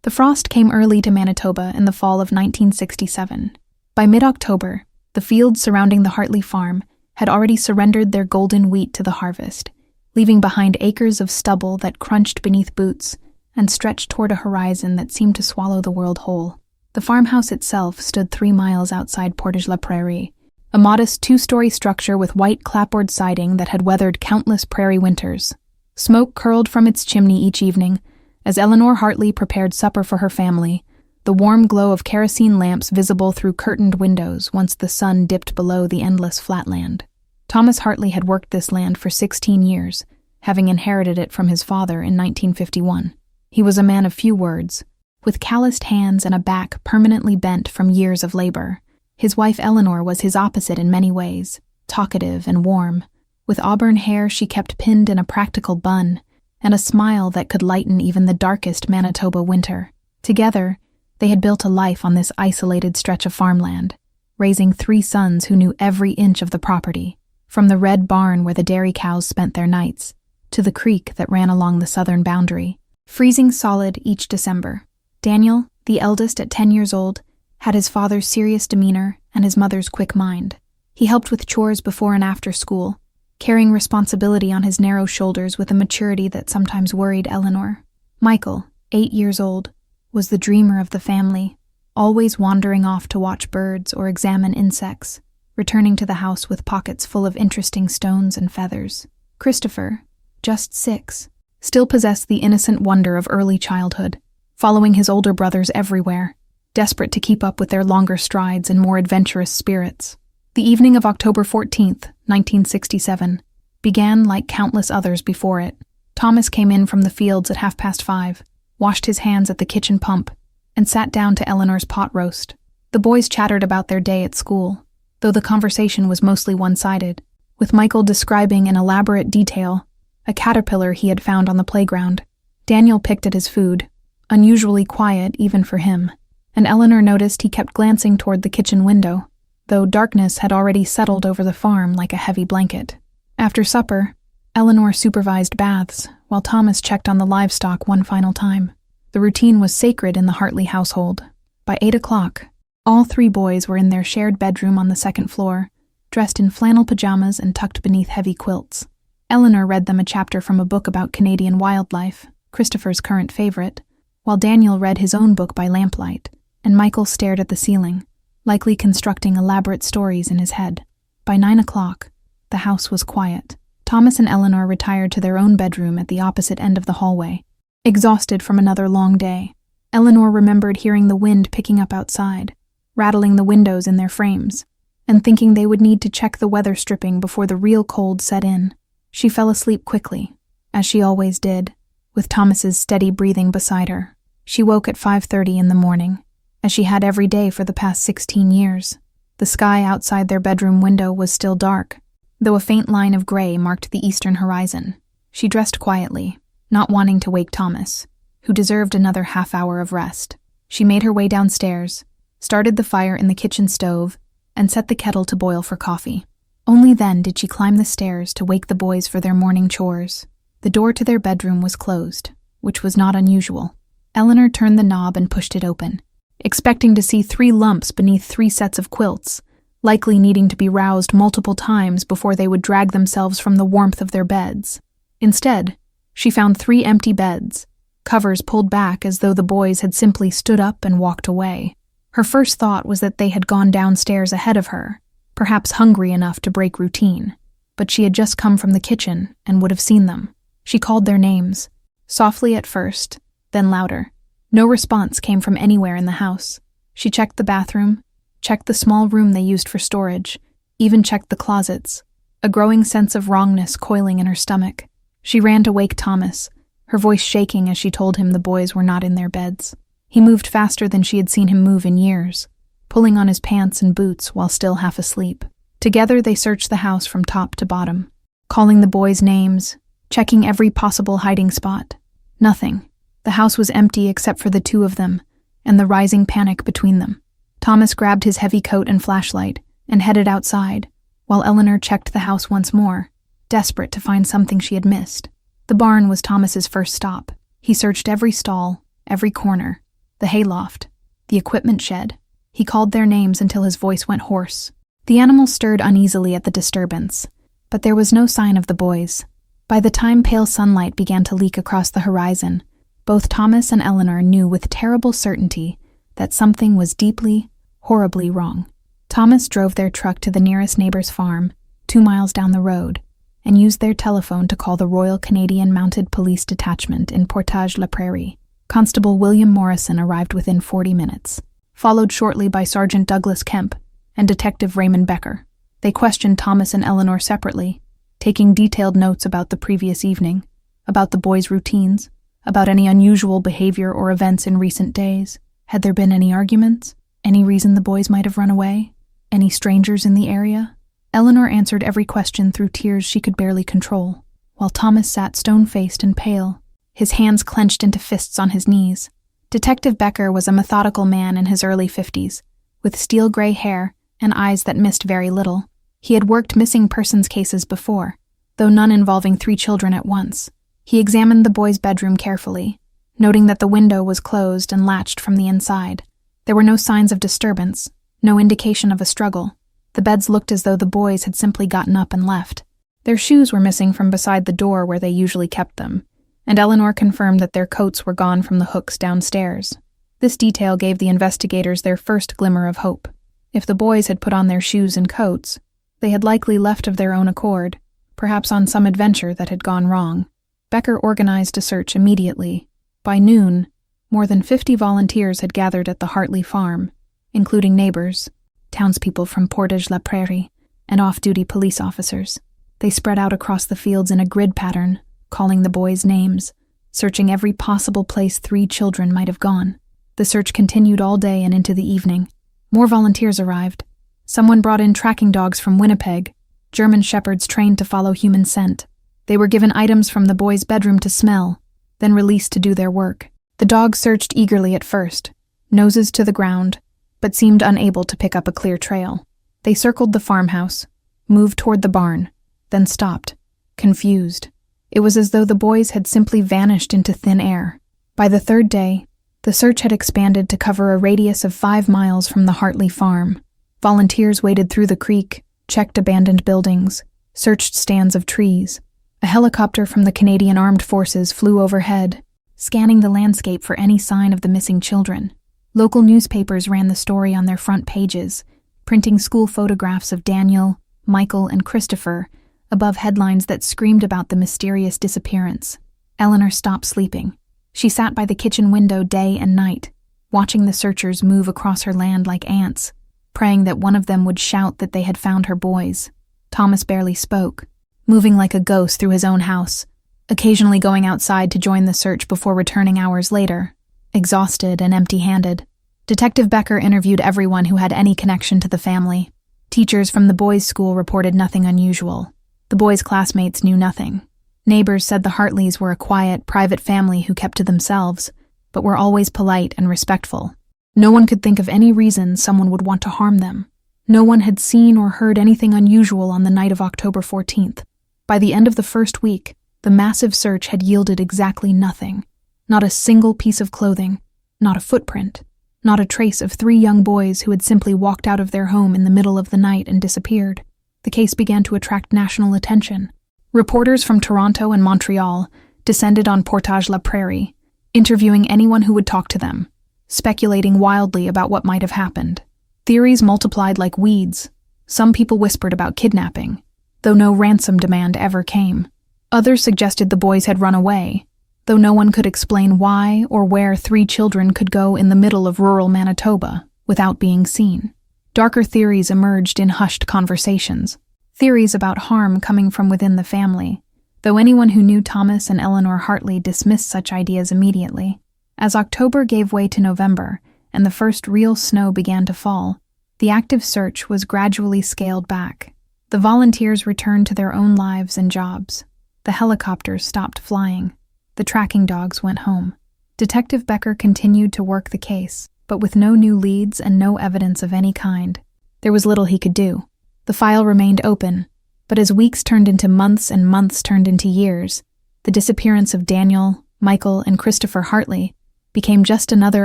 The frost came early to Manitoba in the fall of 1967. By mid-October, the fields surrounding the Hartley farm had already surrendered their golden wheat to the harvest, leaving behind acres of stubble that crunched beneath boots and stretched toward a horizon that seemed to swallow the world whole. The farmhouse itself stood 3 miles outside Portage la Prairie, a modest 2-story structure with white clapboard siding that had weathered countless prairie winters. Smoke curled from its chimney each evening as Eleanor Hartley prepared supper for her family, the warm glow of kerosene lamps visible through curtained windows once the sun dipped below the endless flatland. Thomas Hartley had worked this land for 16 years, having inherited it from his father in 1951. He was a man of few words, with calloused hands and a back permanently bent from years of labor. His wife Eleanor was his opposite in many ways, talkative and warm. With auburn hair she kept pinned in a practical bun, and a smile that could lighten even the darkest Manitoba winter. Together, they had built a life on this isolated stretch of farmland, raising 3 sons who knew every inch of the property, from the red barn where the dairy cows spent their nights, to the creek that ran along the southern boundary. Freezing solid each December, Daniel, the eldest at 10 years old, had his father's serious demeanor and his mother's quick mind. He helped with chores before and after school, carrying responsibility on his narrow shoulders with a maturity that sometimes worried Eleanor. Michael, 8 years old, was the dreamer of the family, always wandering off to watch birds or examine insects, returning to the house with pockets full of interesting stones and feathers. Christopher, just 6, still possessed the innocent wonder of early childhood, following his older brothers everywhere, desperate to keep up with their longer strides and more adventurous spirits. The evening of October 14th, 1967, began like countless others before it. Thomas came in from the fields at 5:30, washed his hands at the kitchen pump, and sat down to Eleanor's pot roast. The boys chattered about their day at school, though the conversation was mostly one-sided, with Michael describing in elaborate detail a caterpillar he had found on the playground. Daniel picked at his food, unusually quiet even for him, and Eleanor noticed he kept glancing toward the kitchen window, though darkness had already settled over the farm like a heavy blanket. After supper, Eleanor supervised baths, while Thomas checked on the livestock one final time. The routine was sacred in the Hartley household. By 8 o'clock, all 3 boys were in their shared bedroom on the 2nd floor, dressed in flannel pajamas and tucked beneath heavy quilts. Eleanor read them a chapter from a book about Canadian wildlife, Christopher's current favorite, while Daniel read his own book by lamplight, and Michael stared at the ceiling, likely constructing elaborate stories in his head. By 9 o'clock, the house was quiet. Thomas and Eleanor retired to their own bedroom at the opposite end of the hallway, exhausted from another long day. Eleanor remembered hearing the wind picking up outside, rattling the windows in their frames, and thinking they would need to check the weather stripping before the real cold set in. She fell asleep quickly, as she always did, with Thomas's steady breathing beside her. She woke at 5:30 in the morning, as she had every day for the past 16 years. The sky outside their bedroom window was still dark, though a faint line of gray marked the eastern horizon. She dressed quietly, not wanting to wake Thomas, who deserved another half-hour of rest. She made her way downstairs, started the fire in the kitchen stove, and set the kettle to boil for coffee. Only then did she climb the stairs to wake the boys for their morning chores. The door to their bedroom was closed, which was not unusual. Eleanor turned the knob and pushed it open, expecting to see 3 lumps beneath 3 sets of quilts, likely needing to be roused multiple times before they would drag themselves from the warmth of their beds. Instead, she found 3 empty beds, covers pulled back as though the boys had simply stood up and walked away. Her first thought was that they had gone downstairs ahead of her, perhaps hungry enough to break routine, but she had just come from the kitchen and would have seen them. She called their names, softly at first, then louder. No response came from anywhere in the house. She checked the bathroom, checked the small room they used for storage, even checked the closets, a growing sense of wrongness coiling in her stomach. She ran to wake Thomas, her voice shaking as she told him the boys were not in their beds. He moved faster than she had seen him move in years, pulling on his pants and boots while still half asleep. Together they searched the house from top to bottom, calling the boys' names, checking every possible hiding spot. Nothing. The house was empty except for the 2 of them, and the rising panic between them. Thomas grabbed his heavy coat and flashlight and headed outside, while Eleanor checked the house once more, desperate to find something she had missed. The barn was Thomas's first stop. He searched every stall, every corner, the hayloft, the equipment shed. He called their names until his voice went hoarse. The animals stirred uneasily at the disturbance, but there was no sign of the boys. By the time pale sunlight began to leak across the horizon, both Thomas and Eleanor knew with terrible certainty that something was deeply, horribly wrong. Thomas drove their truck to the nearest neighbor's farm, 2 miles down the road, and used their telephone to call the Royal Canadian Mounted Police Detachment in Portage la Prairie. Constable William Morrison arrived within 40 minutes, followed shortly by Sergeant Douglas Kemp and Detective Raymond Becker. They questioned Thomas and Eleanor separately, taking detailed notes about the previous evening, about the boys' routines, about any unusual behavior or events in recent days. Had there been any arguments? Any reason the boys might have run away? Any strangers in the area? Eleanor answered every question through tears she could barely control, while Thomas sat stone-faced and pale, his hands clenched into fists on his knees. Detective Becker was a methodical man in his early 50s, with steel-gray hair and eyes that missed very little. He had worked missing persons cases before, though none involving 3 children at once. He examined the boys' bedroom carefully, noting that the window was closed and latched from the inside. There were no signs of disturbance, no indication of a struggle. The beds looked as though the boys had simply gotten up and left. Their shoes were missing from beside the door where they usually kept them, and Eleanor confirmed that their coats were gone from the hooks downstairs. This detail gave the investigators their first glimmer of hope. If the boys had put on their shoes and coats, they had likely left of their own accord, perhaps on some adventure that had gone wrong. Becker organized a search immediately. By noon, more than 50 volunteers had gathered at the Hartley farm, including neighbors, townspeople from Portage la Prairie, and off-duty police officers. They spread out across the fields in a grid pattern, calling the boys' names, searching every possible place 3 children might have gone. The search continued all day and into the evening. More volunteers arrived. Someone brought in tracking dogs from Winnipeg, German shepherds trained to follow human scent. They were given items from the boys' bedroom to smell, then released to do their work. The dogs searched eagerly at first, noses to the ground, but seemed unable to pick up a clear trail. They circled the farmhouse, moved toward the barn, then stopped, confused. It was as though the boys had simply vanished into thin air. By the 3rd day, the search had expanded to cover a radius of 5 miles from the Hartley farm. Volunteers waded through the creek, checked abandoned buildings, searched stands of trees. A helicopter from the Canadian Armed Forces flew overhead, scanning the landscape for any sign of the missing children. Local newspapers ran the story on their front pages, printing school photographs of Daniel, Michael, and Christopher above headlines that screamed about the mysterious disappearance. Eleanor stopped sleeping. She sat by the kitchen window day and night, watching the searchers move across her land like ants, praying that one of them would shout that they had found her boys. Thomas barely spoke, moving like a ghost through his own house, occasionally going outside to join the search before returning hours later, exhausted and empty-handed. Detective Becker interviewed everyone who had any connection to the family. Teachers from the boys' school reported nothing unusual. The boys' classmates knew nothing. Neighbors said the Hartleys were a quiet, private family who kept to themselves, but were always polite and respectful. No one could think of any reason someone would want to harm them. No one had seen or heard anything unusual on the night of October 14th. By the end of the first week, the massive search had yielded exactly nothing. Not a single piece of clothing, not a footprint, not a trace of 3 young boys who had simply walked out of their home in the middle of the night and disappeared. The case began to attract national attention. Reporters from Toronto and Montreal descended on Portage la Prairie, interviewing anyone who would talk to them, speculating wildly about what might have happened. Theories multiplied like weeds. Some people whispered about kidnapping, though no ransom demand ever came. Others suggested the boys had run away, though no one could explain why or where 3 children could go in the middle of rural Manitoba without being seen. Darker theories emerged in hushed conversations, theories about harm coming from within the family, though anyone who knew Thomas and Eleanor Hartley dismissed such ideas immediately. As October gave way to November and the first real snow began to fall, the active search was gradually scaled back. The volunteers returned to their own lives and jobs. The helicopters stopped flying. The tracking dogs went home. Detective Becker continued to work the case, but with no new leads and no evidence of any kind. There was little he could do. The file remained open, but as weeks turned into months and months turned into years, the disappearance of Daniel, Michael, and Christopher Hartley became just another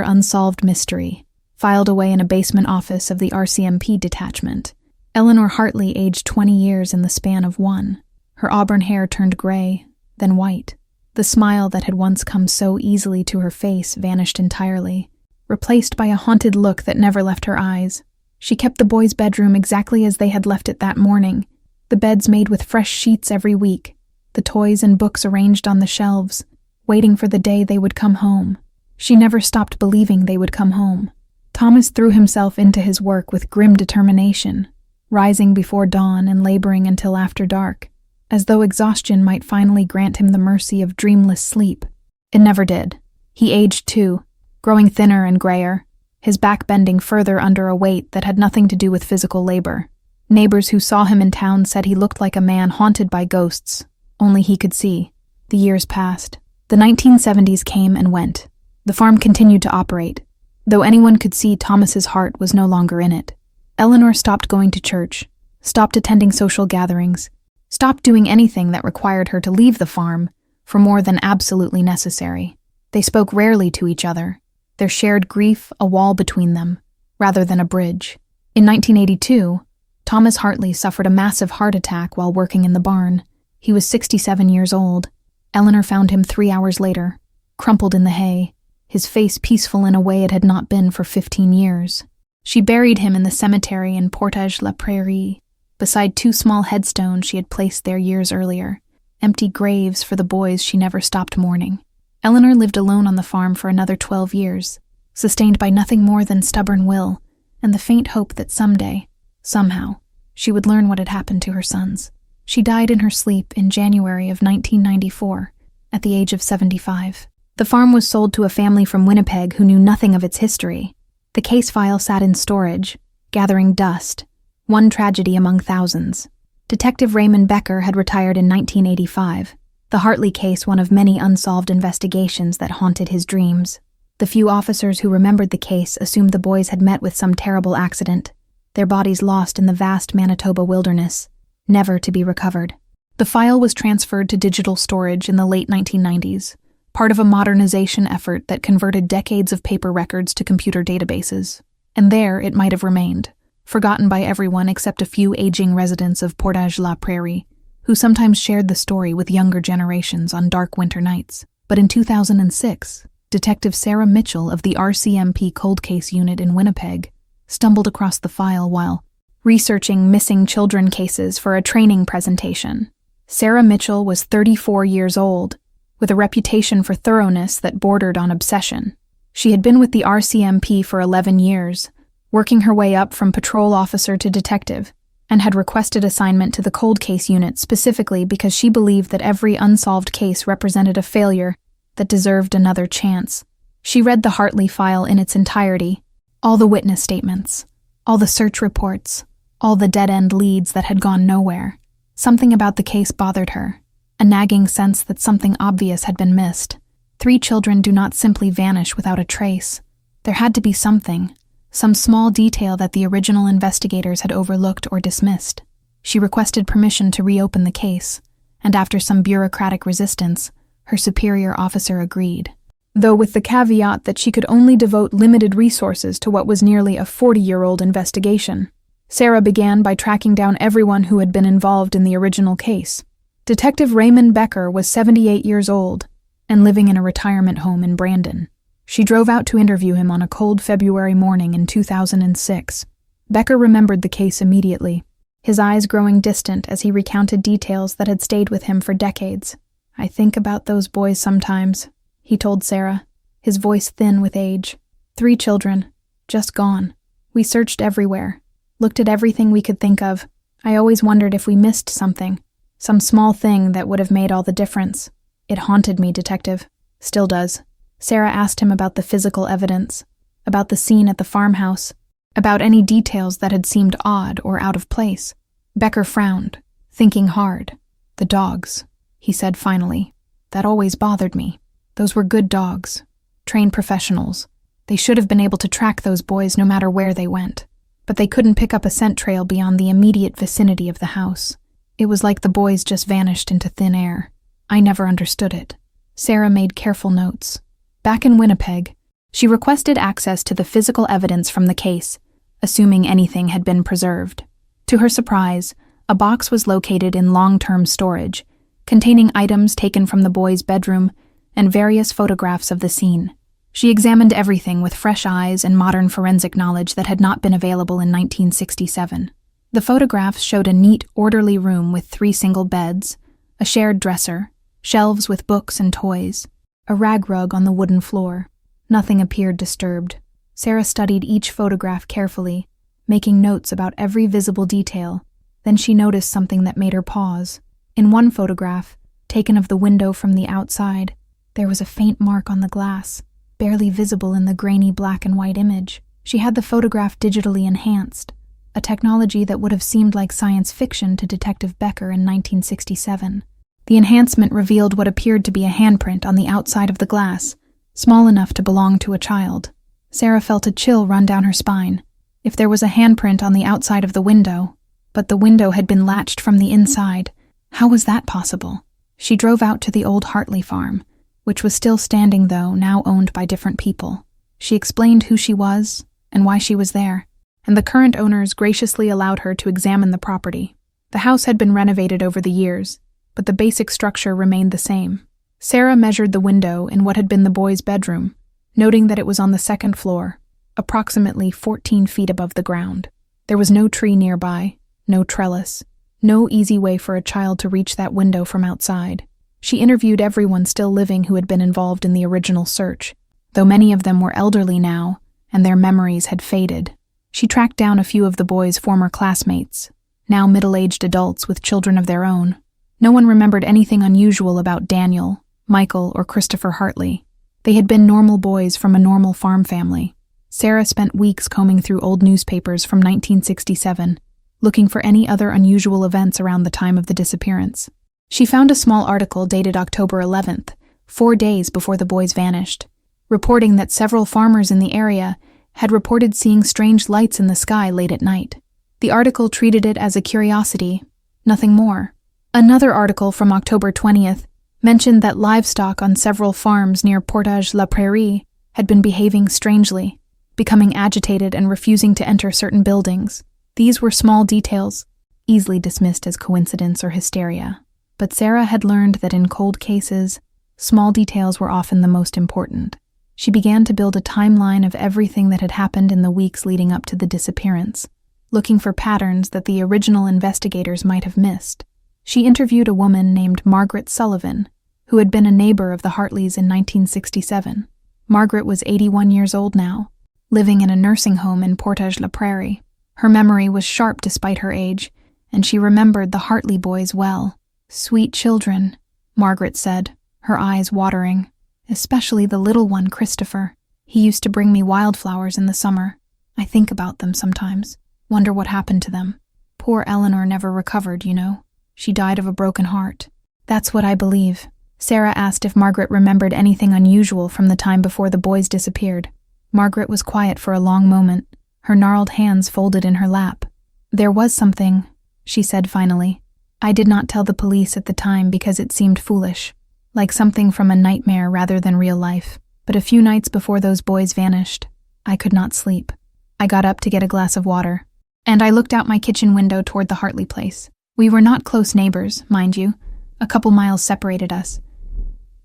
unsolved mystery, filed away in a basement office of the RCMP detachment. Eleanor Hartley aged 20 years in the span of one. Her auburn hair turned gray, then white. The smile that had once come so easily to her face vanished entirely, replaced by a haunted look that never left her eyes. She kept the boys' bedroom exactly as they had left it that morning, the beds made with fresh sheets every week, the toys and books arranged on the shelves, waiting for the day they would come home. She never stopped believing they would come home. Thomas threw himself into his work with grim determination, rising before dawn and laboring until after dark, as though exhaustion might finally grant him the mercy of dreamless sleep. It never did. He aged too, growing thinner and grayer, his back bending further under a weight that had nothing to do with physical labor. Neighbors who saw him in town said he looked like a man haunted by ghosts. Only he could see. The years passed. The 1970s came and went. The farm continued to operate, though anyone could see Thomas's heart was no longer in it. Eleanor stopped going to church, stopped attending social gatherings, stopped doing anything that required her to leave the farm for more than absolutely necessary. They spoke rarely to each other, their shared grief a wall between them, rather than a bridge. In 1982, Thomas Hartley suffered a massive heart attack while working in the barn. He was 67 years old. Eleanor found him 3 hours later, crumpled in the hay, his face peaceful in a way it had not been for 15 years. She buried him in the cemetery in Portage la Prairie, beside 2 small headstones she had placed there years earlier, empty graves for the boys she never stopped mourning. Eleanor lived alone on the farm for another 12 years, sustained by nothing more than stubborn will and the faint hope that someday, somehow, she would learn what had happened to her sons. She died in her sleep in January of 1994, at the age of 75. The farm was sold to a family from Winnipeg who knew nothing of its history. The case file sat in storage, gathering dust, one tragedy among thousands. Detective Raymond Becker had retired in 1985, the Hartley case one of many unsolved investigations that haunted his dreams. The few officers who remembered the case assumed the boys had met with some terrible accident, their bodies lost in the vast Manitoba wilderness, never to be recovered. The file was transferred to digital storage in the late 1990s, part of a modernization effort that converted decades of paper records to computer databases. And there it might have remained, forgotten by everyone except a few aging residents of Portage la Prairie, who sometimes shared the story with younger generations on dark winter nights. But in 2006, Detective Sarah Mitchell of the RCMP Cold Case Unit in Winnipeg stumbled across the file while researching missing children cases for a training presentation. Sarah Mitchell was 34 years old, with a reputation for thoroughness that bordered on obsession. She had been with the RCMP for 11 years, working her way up from patrol officer to detective, and had requested assignment to the cold case unit specifically because she believed that every unsolved case represented a failure that deserved another chance. She read the Hartley file in its entirety, all the witness statements, all the search reports, all the dead-end leads that had gone nowhere. Something about the case bothered her, a nagging sense that something obvious had been missed. 3 children do not simply vanish without a trace. There had to be something, some small detail that the original investigators had overlooked or dismissed. She requested permission to reopen the case, and after some bureaucratic resistance, her superior officer agreed, though with the caveat that she could only devote limited resources to what was nearly a 40-year-old investigation. Sarah began by tracking down everyone who had been involved in the original case. Detective Raymond Becker was 78 years old and living in a retirement home in Brandon. She drove out to interview him on a cold February morning in 2006. Becker remembered the case immediately, his eyes growing distant as he recounted details that had stayed with him for decades. "I think about those boys sometimes," he told Sarah, his voice thin with age. 3 children, just gone. We searched everywhere, looked at everything we could think of. I always wondered if we missed something, some small thing that would have made all the difference. It haunted me, Detective. Still does. Sarah asked him about the physical evidence, about the scene at the farmhouse, about any details that had seemed odd or out of place. Becker frowned, thinking hard. "The dogs," he said finally. "That always bothered me. Those were good dogs, trained professionals. They should have been able to track those boys no matter where they went. But they couldn't pick up a scent trail beyond the immediate vicinity of the house. It was like the boys just vanished into thin air. I never understood it." Sarah made careful notes. Back in Winnipeg, She requested access to the physical evidence from the case, assuming anything had been preserved. To her surprise, a box was located in long-term storage, containing items taken from the boy's bedroom and various photographs of the scene. She examined everything with fresh eyes and modern forensic knowledge that had not been available in 1967. The photographs showed a neat, orderly room with 3 single beds, a shared dresser, shelves with books and toys, a rag rug on the wooden floor. Nothing appeared disturbed. Sarah studied each photograph carefully, making notes about every visible detail. Then she noticed something that made her pause. In one photograph, taken of the window from the outside, there was a faint mark on the glass, barely visible in the grainy black and white image. She had the photograph digitally enhanced, a technology that would have seemed like science fiction to Detective Becker in 1967. The enhancement revealed what appeared to be a handprint on the outside of the glass, small enough to belong to a child. Sarah felt a chill run down her spine. If there was a handprint on the outside of the window, but the window had been latched from the inside, how was that possible? She drove out to the old Hartley farm, which was still standing though, now owned by different people. She explained who she was and why she was there, and the current owners graciously allowed her to examine the property. The house had been renovated over the years, but the basic structure remained the same. Sarah measured the window in what had been the boy's bedroom, noting that it was on the 2nd floor, approximately 14 feet above the ground. There was no tree nearby, no trellis, no easy way for a child to reach that window from outside. She interviewed everyone still living who had been involved in the original search, though many of them were elderly now, and their memories had faded. She tracked down a few of the boys' former classmates, now middle-aged adults with children of their own. No one remembered anything unusual about Daniel, Michael, or Christopher Hartley. They had been normal boys from a normal farm family. Sarah spent weeks combing through old newspapers from 1967, looking for any other unusual events around the time of the disappearance. She found a small article dated October 11th, 4 days before the boys vanished, reporting that several farmers in the area had reported seeing strange lights in the sky late at night. The article treated it as a curiosity, nothing more. Another article from October 20th mentioned that livestock on several farms near Portage la Prairie had been behaving strangely, becoming agitated and refusing to enter certain buildings. These were small details, easily dismissed as coincidence or hysteria. But Sarah had learned that in cold cases, small details were often the most important. She began to build a timeline of everything that had happened in the weeks leading up to the disappearance, looking for patterns that the original investigators might have missed. She interviewed a woman named Margaret Sullivan, who had been a neighbor of the Hartleys in 1967. Margaret was 81 years old now, living in a nursing home in Portage la Prairie. Her memory was sharp despite her age, and she remembered the Hartley boys well. "Sweet children," Margaret said, her eyes watering. "Especially the little one, Christopher. He used to bring me wildflowers in the summer. I think about them sometimes, wonder what happened to them. Poor Eleanor never recovered, you know. She died of a broken heart." "That's what I believe." Sarah asked if Margaret remembered anything unusual from the time before the boys disappeared. Margaret was quiet for a long moment, her gnarled hands folded in her lap. "There was something," she said finally. "I did not tell the police at the time because it seemed foolish, like something from a nightmare rather than real life. But a few nights before those boys vanished, I could not sleep. I got up to get a glass of water, and I looked out my kitchen window toward the Hartley place. We were not close neighbors, mind you. A couple miles separated us.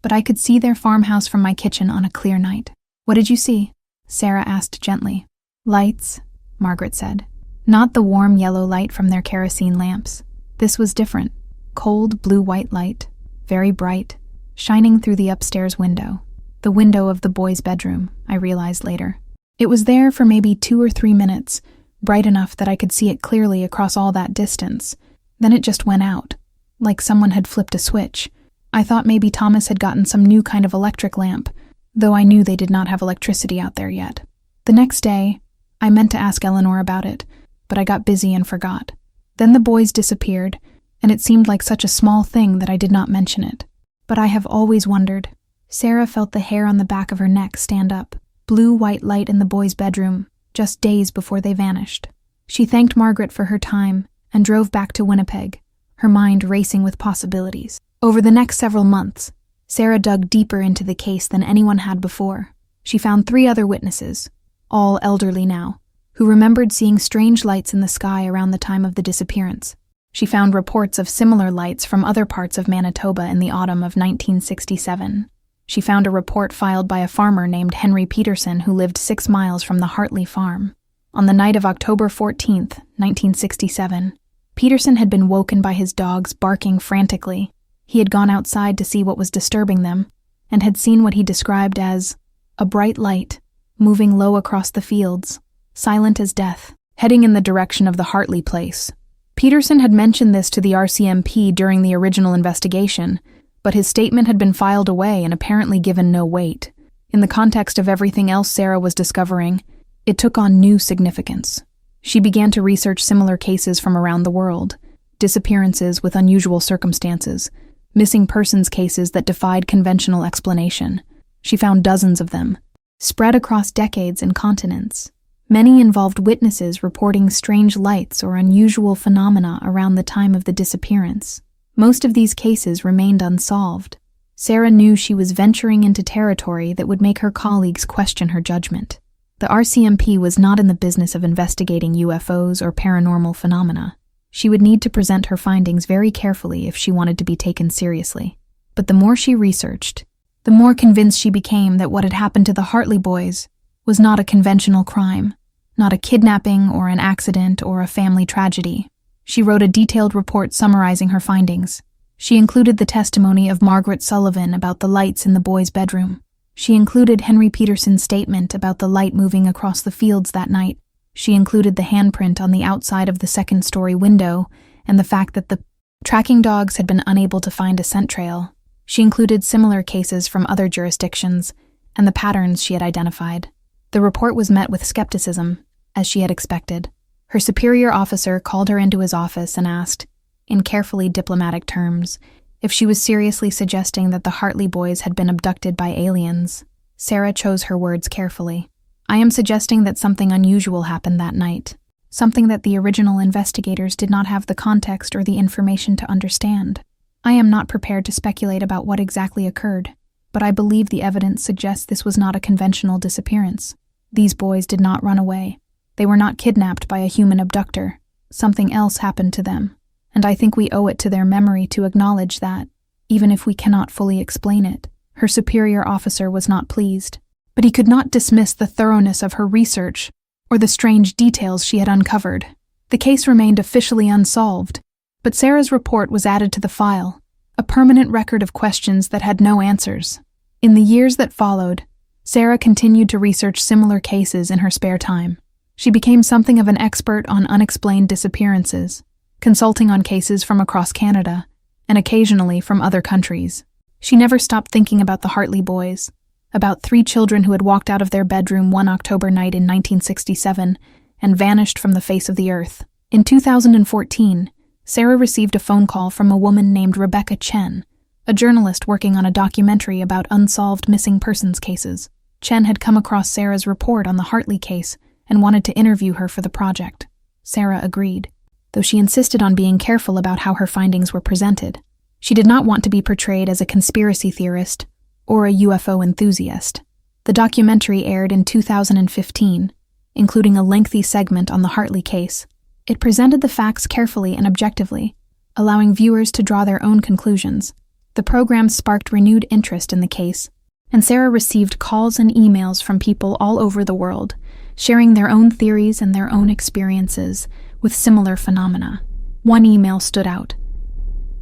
But I could see their farmhouse from my kitchen on a clear night." "What did you see?" Sarah asked gently. "Lights," Margaret said. "Not the warm yellow light from their kerosene lamps. This was different. Cold blue-white light, very bright, shining through the upstairs window. The window of the boys' bedroom, I realized later. It was there for maybe 2 or 3 minutes, bright enough that I could see it clearly across all that distance. Then it just went out, like someone had flipped a switch. I thought maybe Thomas had gotten some new kind of electric lamp, though I knew they did not have electricity out there yet. The next day, I meant to ask Eleanor about it, but I got busy and forgot. Then the boys disappeared, and it seemed like such a small thing that I did not mention it. But I have always wondered." Sarah felt the hair on the back of her neck stand up. Blue-white light in the boys' bedroom, just days before they vanished. She thanked Margaret for her time and drove back to Winnipeg, her mind racing with possibilities. Over the next several months, Sarah dug deeper into the case than anyone had before. She found 3 other witnesses, all elderly now, who remembered seeing strange lights in the sky around the time of the disappearance. She found reports of similar lights from other parts of Manitoba in the autumn of 1967. She found a report filed by a farmer named Henry Peterson who lived 6 miles from the Hartley farm. On the night of October 14, 1967, Peterson had been woken by his dogs barking frantically. He had gone outside to see what was disturbing them, and had seen what he described as a bright light moving low across the fields, silent as death, heading in the direction of the Hartley place. Peterson had mentioned this to the RCMP during the original investigation, but his statement had been filed away and apparently given no weight. In the context of everything else Sarah was discovering, it took on new significance. She began to research similar cases from around the world, disappearances with unusual circumstances, missing persons cases that defied conventional explanation. She found dozens of them, spread across decades and continents. Many involved witnesses reporting strange lights or unusual phenomena around the time of the disappearance. Most of these cases remained unsolved. Sarah knew she was venturing into territory that would make her colleagues question her judgment. The RCMP was not in the business of investigating UFOs or paranormal phenomena. She would need to present her findings very carefully if she wanted to be taken seriously. But the more she researched, the more convinced she became that what had happened to the Hartley boys was not a conventional crime, not a kidnapping or an accident or a family tragedy. She wrote a detailed report summarizing her findings. She included the testimony of Margaret Sullivan about the lights in the boys' bedroom. She included Henry Peterson's statement about the light moving across the fields that night. She included the handprint on the outside of the second-story window and the fact that the tracking dogs had been unable to find a scent trail. She included similar cases from other jurisdictions and the patterns she had identified. The report was met with skepticism, as she had expected. Her superior officer called her into his office and asked, in carefully diplomatic terms, if she was seriously suggesting that the Hartley boys had been abducted by aliens. Sarah chose her words carefully. I am suggesting that something unusual happened that night, something that the original investigators did not have the context or the information to understand. I am not prepared to speculate about what exactly occurred, but I believe the evidence suggests this was not a conventional disappearance. These boys did not run away. They were not kidnapped by a human abductor. Something else happened to them, and I think we owe it to their memory to acknowledge that, even if we cannot fully explain it. Her superior officer was not pleased, but he could not dismiss the thoroughness of her research or the strange details she had uncovered. The case remained officially unsolved, but Sarah's report was added to the file, a permanent record of questions that had no answers. In the years that followed, Sarah continued to research similar cases in her spare time. She became something of an expert on unexplained disappearances, consulting on cases from across Canada and occasionally from other countries. She never stopped thinking about the Hartley boys, about 3 children who had walked out of their bedroom one October night in 1967 and vanished from the face of the earth. In 2014, Sarah received a phone call from a woman named Rebecca Chen, a journalist working on a documentary about unsolved missing persons cases. Chen had come across Sarah's report on the Hartley case and wanted to interview her for the project. Sarah agreed, though she insisted on being careful about how her findings were presented. She did not want to be portrayed as a conspiracy theorist or a UFO enthusiast. The documentary aired in 2015, including a lengthy segment on the Hartley case. It presented the facts carefully and objectively, allowing viewers to draw their own conclusions. The program sparked renewed interest in the case, and Sarah received calls and emails from people all over the world, sharing their own theories and their own experiences with similar phenomena. One email stood out.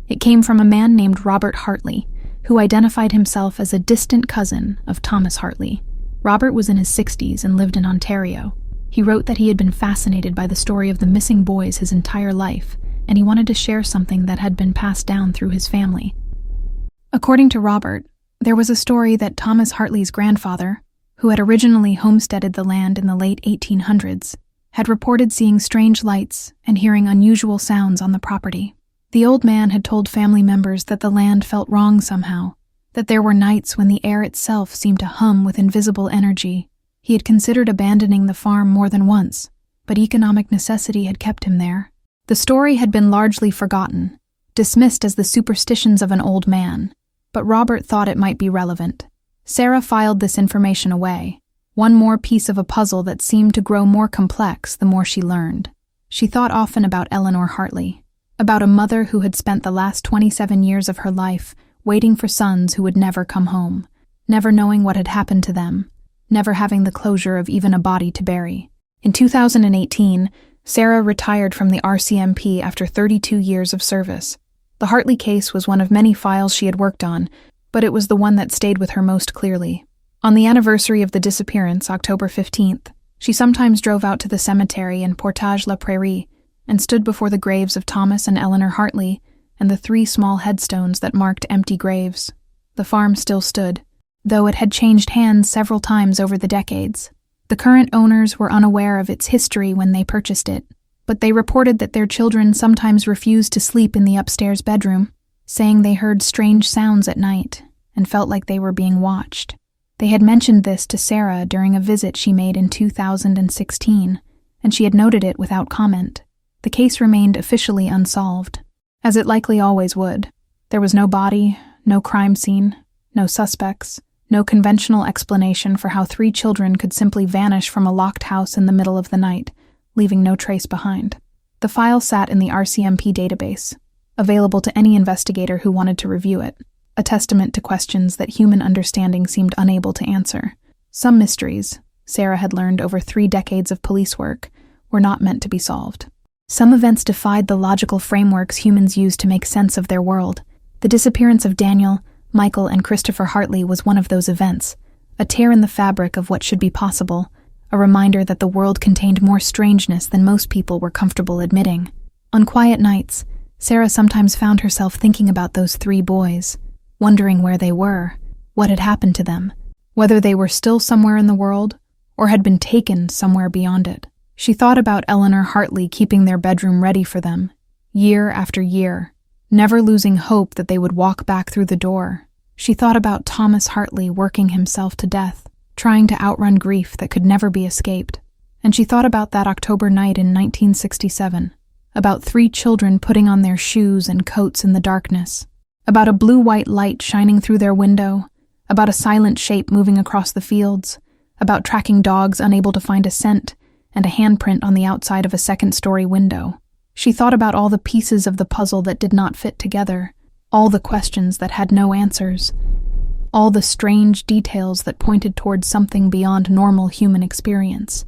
It came from a man named Robert Hartley, who identified himself as a distant cousin of Thomas Hartley. Robert was in his 60s and lived in Ontario. He wrote that he had been fascinated by the story of the missing boys his entire life, and he wanted to share something that had been passed down through his family. According to Robert, there was a story that Thomas Hartley's grandfather, who had originally homesteaded the land in the late 1800s, had reported seeing strange lights and hearing unusual sounds on the property. The old man had told family members that the land felt wrong somehow, that there were nights when the air itself seemed to hum with invisible energy. He had considered abandoning the farm more than once, but economic necessity had kept him there. The story had been largely forgotten, dismissed as the superstitions of an old man, but Robert thought it might be relevant. Sarah filed this information away, one more piece of a puzzle that seemed to grow more complex the more she learned. She thought often about Eleanor Hartley, about a mother who had spent the last 27 years of her life waiting for sons who would never come home, never knowing what had happened to them, never having the closure of even a body to bury. In 2018, Sarah retired from the RCMP after 32 years of service. The Hartley case was one of many files she had worked on, but it was the one that stayed with her most clearly. On the anniversary of the disappearance, October 15th, she sometimes drove out to the cemetery in Portage la Prairie and stood before the graves of Thomas and Eleanor Hartley and the 3 small headstones that marked empty graves. The farm still stood, though it had changed hands several times over the decades. The current owners were unaware of its history when they purchased it, but they reported that their children sometimes refused to sleep in the upstairs bedroom, saying they heard strange sounds at night and felt like they were being watched. They had mentioned this to Sarah during a visit she made in 2016, and she had noted it without comment. The case remained officially unsolved, as it likely always would. There was no body, no crime scene, no suspects, no conventional explanation for how 3 children could simply vanish from a locked house in the middle of the night, leaving no trace behind. The file sat in the RCMP database, available to any investigator who wanted to review it, a testament to questions that human understanding seemed unable to answer. Some mysteries, Sarah had learned over 3 decades of police work, were not meant to be solved. Some events defied the logical frameworks humans use to make sense of their world. The disappearance of Daniel, Michael, and Christopher Hartley was one of those events, a tear in the fabric of what should be possible, a reminder that the world contained more strangeness than most people were comfortable admitting. On quiet nights, Sarah sometimes found herself thinking about those 3 boys, wondering where they were, what had happened to them, whether they were still somewhere in the world or had been taken somewhere beyond it. She thought about Eleanor Hartley keeping their bedroom ready for them, year after year, never losing hope that they would walk back through the door. She thought about Thomas Hartley working himself to death, trying to outrun grief that could never be escaped. And she thought about that October night in 1967, about 3 children putting on their shoes and coats in the darkness, about a blue-white light shining through their window, about a silent shape moving across the fields, about tracking dogs unable to find a scent, and a handprint on the outside of a second-story window. She thought about all the pieces of the puzzle that did not fit together, all the questions that had no answers, all the strange details that pointed towards something beyond normal human experience.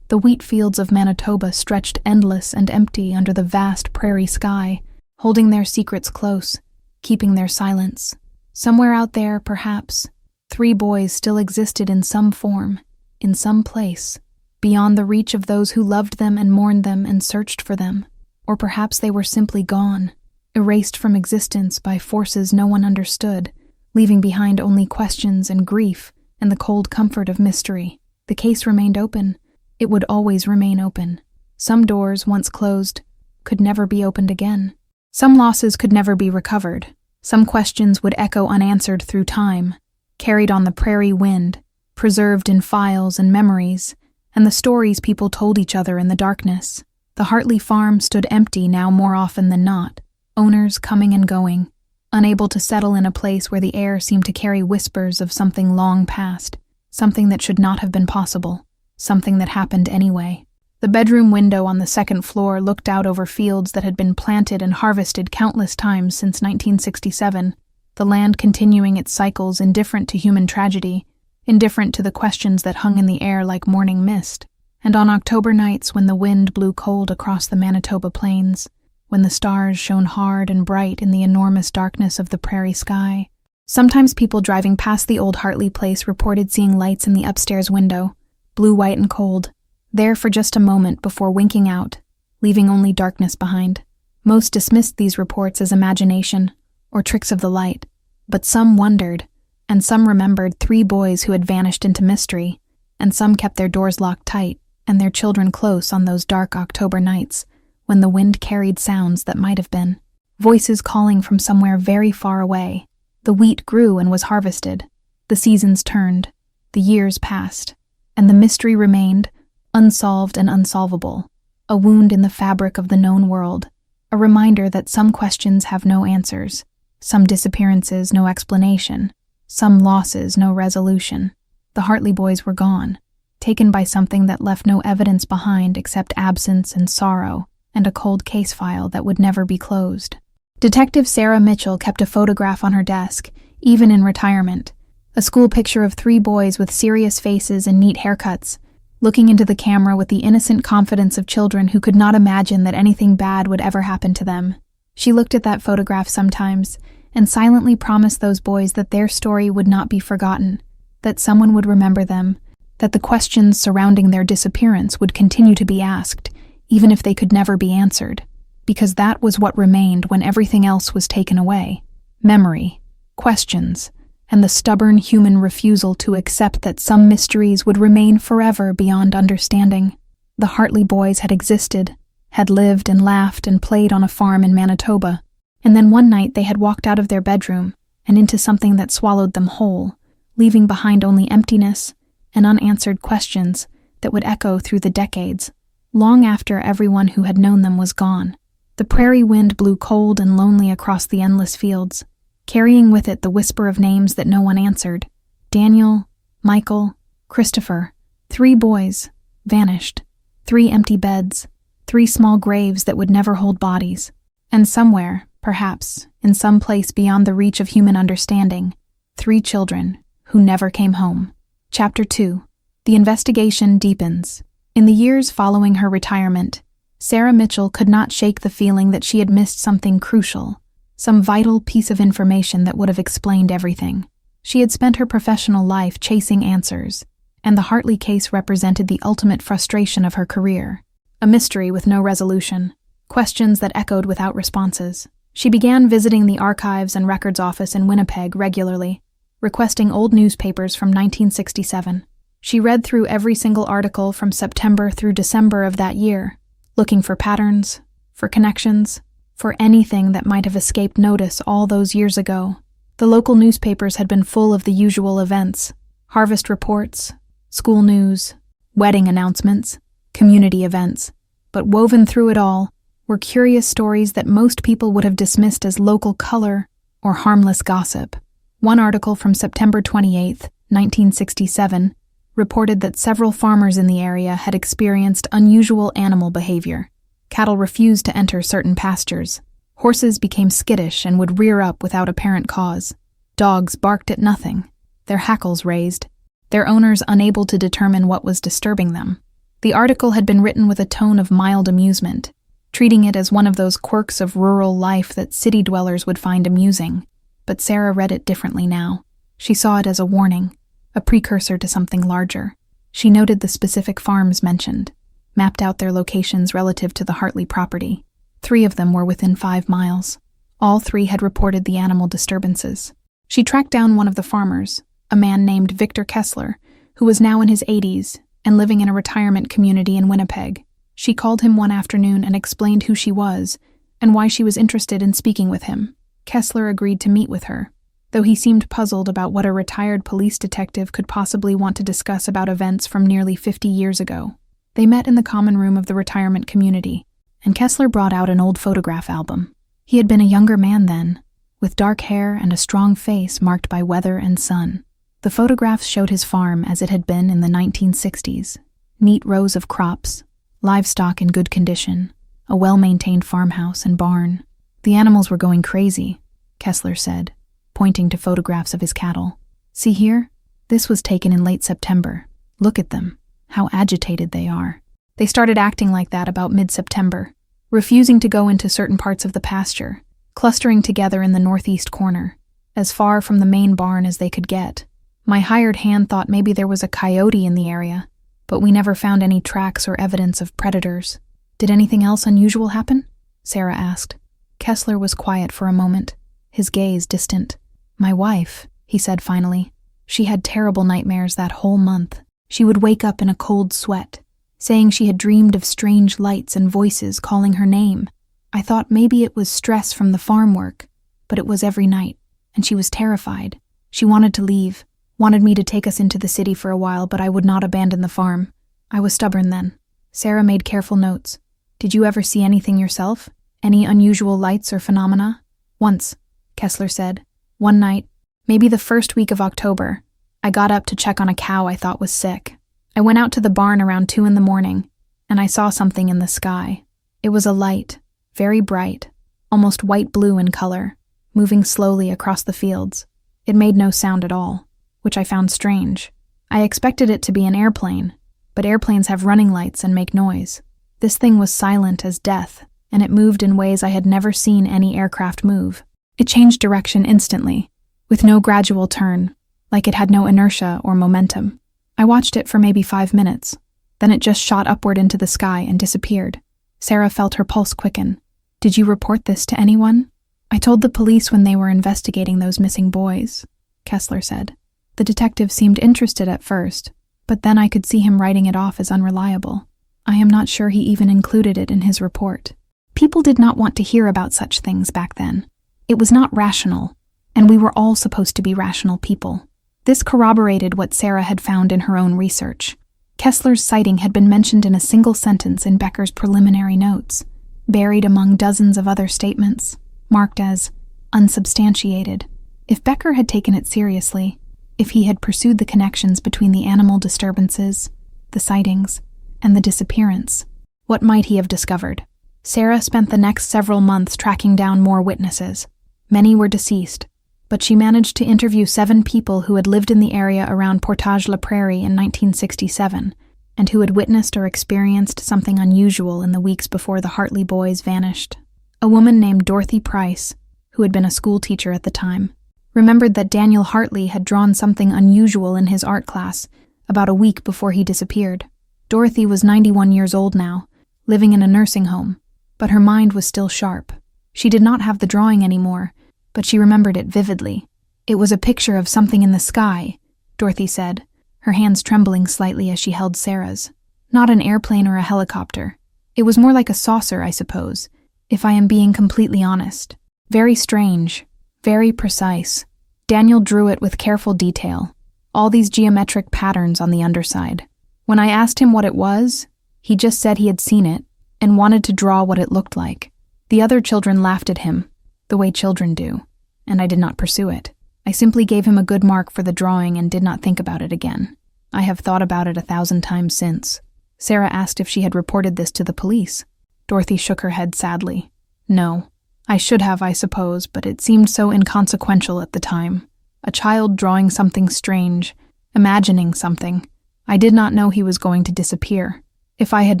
The wheat fields of Manitoba stretched endless and empty under the vast prairie sky, holding their secrets close, keeping their silence. Somewhere out there, perhaps, 3 boys still existed in some form, in some place, beyond the reach of those who loved them and mourned them and searched for them. Or perhaps they were simply gone, erased from existence by forces no one understood, leaving behind only questions and grief and the cold comfort of mystery. The case remained open. It would always remain open. Some doors, once closed, could never be opened again. Some losses could never be recovered. Some questions would echo unanswered through time, carried on the prairie wind, preserved in files and memories, and the stories people told each other in the darkness. The Hartley farm stood empty now more often than not, owners coming and going, unable to settle in a place where the air seemed to carry whispers of something long past, something that should not have been possible, something that happened anyway. The bedroom window on the 2nd floor looked out over fields that had been planted and harvested countless times since 1967, the land continuing its cycles indifferent to human tragedy, indifferent to the questions that hung in the air like morning mist. And on October nights when the wind blew cold across the Manitoba plains, when the stars shone hard and bright in the enormous darkness of the prairie sky, sometimes people driving past the old Hartley place reported seeing lights in the upstairs window, blue, white, and cold, there for just a moment before winking out, leaving only darkness behind. Most dismissed these reports as imagination or tricks of the light, but some wondered, and some remembered 3 boys who had vanished into mystery, and some kept their doors locked tight and their children close on those dark October nights when the wind carried sounds that might have been voices calling from somewhere very far away. The wheat grew and was harvested. The seasons turned. The years passed. And the mystery remained, unsolved and unsolvable, a wound in the fabric of the known world, a reminder that some questions have no answers, some disappearances no explanation, Some losses, no resolution. The Hartley boys were gone, taken by something that left no evidence behind except absence and sorrow, and a cold case file that would never be closed. Detective Sarah Mitchell kept a photograph on her desk, even in retirement. A school picture of 3 boys with serious faces and neat haircuts, looking into the camera with the innocent confidence of children who could not imagine that anything bad would ever happen to them. She looked at that photograph sometimes and silently promised those boys that their story would not be forgotten, that someone would remember them, that the questions surrounding their disappearance would continue to be asked, even if they could never be answered, because that was what remained when everything else was taken away. Memory, questions, and the stubborn human refusal to accept that some mysteries would remain forever beyond understanding. The Hartley boys had existed, had lived and laughed and played on a farm in Manitoba, and then one night they had walked out of their bedroom and into something that swallowed them whole, leaving behind only emptiness and unanswered questions that would echo through the decades, long after everyone who had known them was gone. The prairie wind blew cold and lonely across the endless fields, carrying with it the whisper of names that no one answered. Daniel, Michael, Christopher. 3 boys, vanished. 3 empty beds. 3 small graves that would never hold bodies. And somewhere, perhaps, in some place beyond the reach of human understanding, 3 children who never came home. Chapter 2. The investigation deepens. In the years following her retirement, Sarah Mitchell could not shake the feeling that she had missed something crucial, some vital piece of information that would have explained everything. She had spent her professional life chasing answers, and the Hartley case represented the ultimate frustration of her career. A mystery with no resolution, questions that echoed without responses. She began visiting the Archives and Records Office in Winnipeg regularly, requesting old newspapers from 1967. She read through every single article from September through December of that year, looking for patterns, for connections, for anything that might have escaped notice all those years ago. The local newspapers had been full of the usual events: harvest reports, school news, wedding announcements, community events. But woven through it all were curious stories that most people would have dismissed as local color or harmless gossip. One article from September 28, 1967, reported that several farmers in the area had experienced unusual animal behavior. Cattle refused to enter certain pastures. Horses became skittish and would rear up without apparent cause. Dogs barked at nothing, their hackles raised, their owners unable to determine what was disturbing them. The article had been written with a tone of mild amusement, treating it as one of those quirks of rural life that city dwellers would find amusing. But Sarah read it differently now. She saw it as a warning, a precursor to something larger. She noted the specific farms mentioned, mapped out their locations relative to the Hartley property. 3 of them were within 5 miles. All 3 had reported the animal disturbances. She tracked down one of the farmers, a man named Victor Kessler, who was now in his 80s and living in a retirement community in Winnipeg. She called him one afternoon and explained who she was and why she was interested in speaking with him. Kessler agreed to meet with her, though he seemed puzzled about what a retired police detective could possibly want to discuss about events from nearly 50 years ago. They met in the common room of the retirement community, and Kessler brought out an old photograph album. He had been a younger man then, with dark hair and a strong face marked by weather and sun. The photographs showed his farm as it had been in the 1960s. Neat rows of crops, livestock in good condition, a well-maintained farmhouse and barn. The animals were going crazy, Kessler said, pointing to photographs of his cattle. See here? This was taken in late September. Look at them. How agitated they are. They started acting like that about mid-September, refusing to go into certain parts of the pasture, clustering together in the northeast corner, as far from the main barn as they could get. My hired hand thought maybe there was a coyote in the area, but we never found any tracks or evidence of predators. Did anything else unusual happen? Sarah asked. Kessler was quiet for a moment, his gaze distant. My wife, he said finally. She had terrible nightmares that whole month. She would wake up in a cold sweat, saying she had dreamed of strange lights and voices calling her name. I thought maybe it was stress from the farm work, but it was every night, and she was terrified. She wanted to leave, wanted me to take us into the city for a while, but I would not abandon the farm. I was stubborn then. Sarah made careful notes. Did you ever see anything yourself? Any unusual lights or phenomena? Once, Kessler said. One night, Maybe the first week of October. I got up to check on a cow I thought was sick. I went out to the barn around 2 a.m, and I saw something in the sky. It was a light, very bright, almost white-blue in color, moving slowly across the fields. It made no sound at all, which I found strange. I expected it to be an airplane, but airplanes have running lights and make noise. This thing was silent as death, and it moved in ways I had never seen any aircraft move. It changed direction instantly, with no gradual turn, like it had no inertia or momentum. I watched it for maybe 5 minutes. Then it just shot upward into the sky and disappeared. Sarah felt her pulse quicken. "Did you report this to anyone?" "I told the police when they were investigating those missing boys," Kessler said. "The detective seemed interested at first, but then I could see him writing it off as unreliable. I am not sure he even included it in his report." People did not want to hear about such things back then. It was not rational, and we were all supposed to be rational people. This corroborated what Sarah had found in her own research. Kessler's sighting had been mentioned in a single sentence in Becker's preliminary notes, buried among dozens of other statements, marked as unsubstantiated. If Becker had taken it seriously, if he had pursued the connections between the animal disturbances, the sightings, and the disappearance, what might he have discovered? Sarah spent the next several months tracking down more witnesses. Many were deceased, but she managed to interview 7 people who had lived in the area around Portage la Prairie in 1967, and who had witnessed or experienced something unusual in the weeks before the Hartley boys vanished. A woman named Dorothy Price, who had been a school teacher at the time, remembered that Daniel Hartley had drawn something unusual in his art class about a week before he disappeared. Dorothy was 91 years old now, living in a nursing home, but her mind was still sharp. She did not have the drawing anymore, but she remembered it vividly. "It was a picture of something in the sky," Dorothy said, her hands trembling slightly as she held Sarah's. "Not an airplane or a helicopter. It was more like a saucer, I suppose, if I am being completely honest. Very strange, very precise. Daniel drew it with careful detail, all these geometric patterns on the underside. When I asked him what it was, he just said he had seen it and wanted to draw what it looked like. The other children laughed at him, the way children do, and I did not pursue it. I simply gave him a good mark for the drawing and did not think about it again. I have thought about it 1,000 times since." Sarah asked if she had reported this to the police. Dorothy shook her head sadly. "No. I should have, I suppose, but it seemed so inconsequential at the time. A child drawing something strange, imagining something. I did not know he was going to disappear. If I had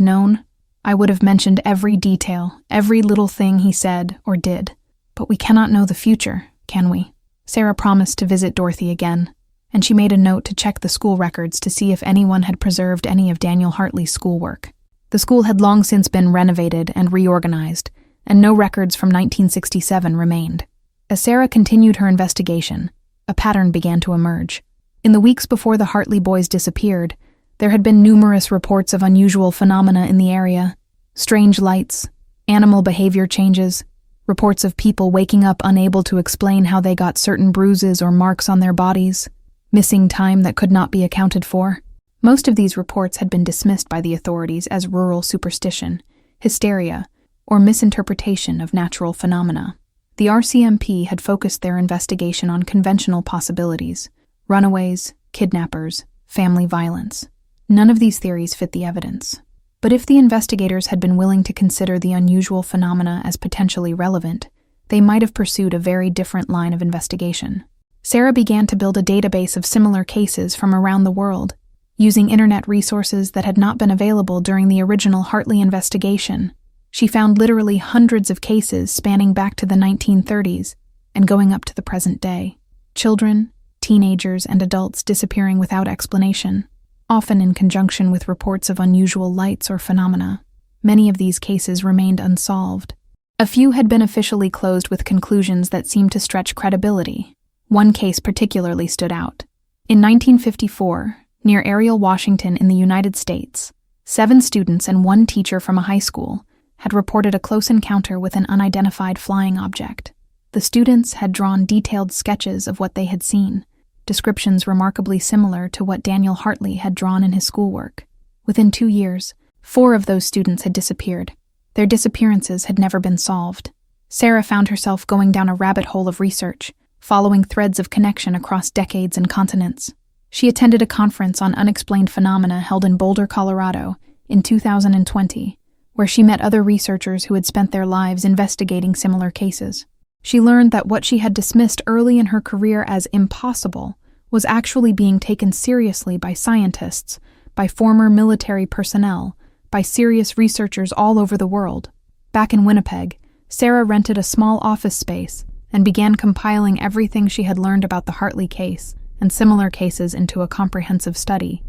known, I would have mentioned every detail, every little thing he said or did. But we cannot know the future, can we?" Sarah promised to visit Dorothy again, and she made a note to check the school records to see if anyone had preserved any of Daniel Hartley's schoolwork. The school had long since been renovated and reorganized, and no records from 1967 remained. As Sarah continued her investigation, a pattern began to emerge. In the weeks before the Hartley boys disappeared, there had been numerous reports of unusual phenomena in the area: strange lights, animal behavior changes, reports of people waking up unable to explain how they got certain bruises or marks on their bodies, missing time that could not be accounted for. Most of these reports had been dismissed by the authorities as rural superstition, hysteria, or misinterpretation of natural phenomena. The RCMP had focused their investigation on conventional possibilities: runaways, kidnappers, family violence. None of these theories fit the evidence. But if the investigators had been willing to consider the unusual phenomena as potentially relevant, they might have pursued a very different line of investigation. Sarah began to build a database of similar cases from around the world, using internet resources that had not been available during the original Hartley investigation. She found literally hundreds of cases spanning back to the 1930s and going up to the present day. Children, teenagers, and adults disappearing without explanation, often in conjunction with reports of unusual lights or phenomena. Many of these cases remained unsolved. A few had been officially closed with conclusions that seemed to stretch credibility. One case particularly stood out. In 1954, near Ariel, Washington in the United States, 7 students and 1 teacher from a high school had reported a close encounter with an unidentified flying object. The students had drawn detailed sketches of what they had seen, descriptions remarkably similar to what Daniel Hartley had drawn in his schoolwork. Within 2 years, 4 of those students had disappeared. Their disappearances had never been solved. Sarah found herself going down a rabbit hole of research, following threads of connection across decades and continents. She attended a conference on unexplained phenomena held in Boulder, Colorado, in 2020, where she met other researchers who had spent their lives investigating similar cases. She learned that what she had dismissed early in her career as impossible was actually being taken seriously by scientists, by former military personnel, by serious researchers all over the world. Back in Winnipeg, Sarah rented a small office space and began compiling everything she had learned about the Hartley case and similar cases into a comprehensive study.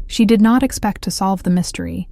She did not expect to solve the mystery,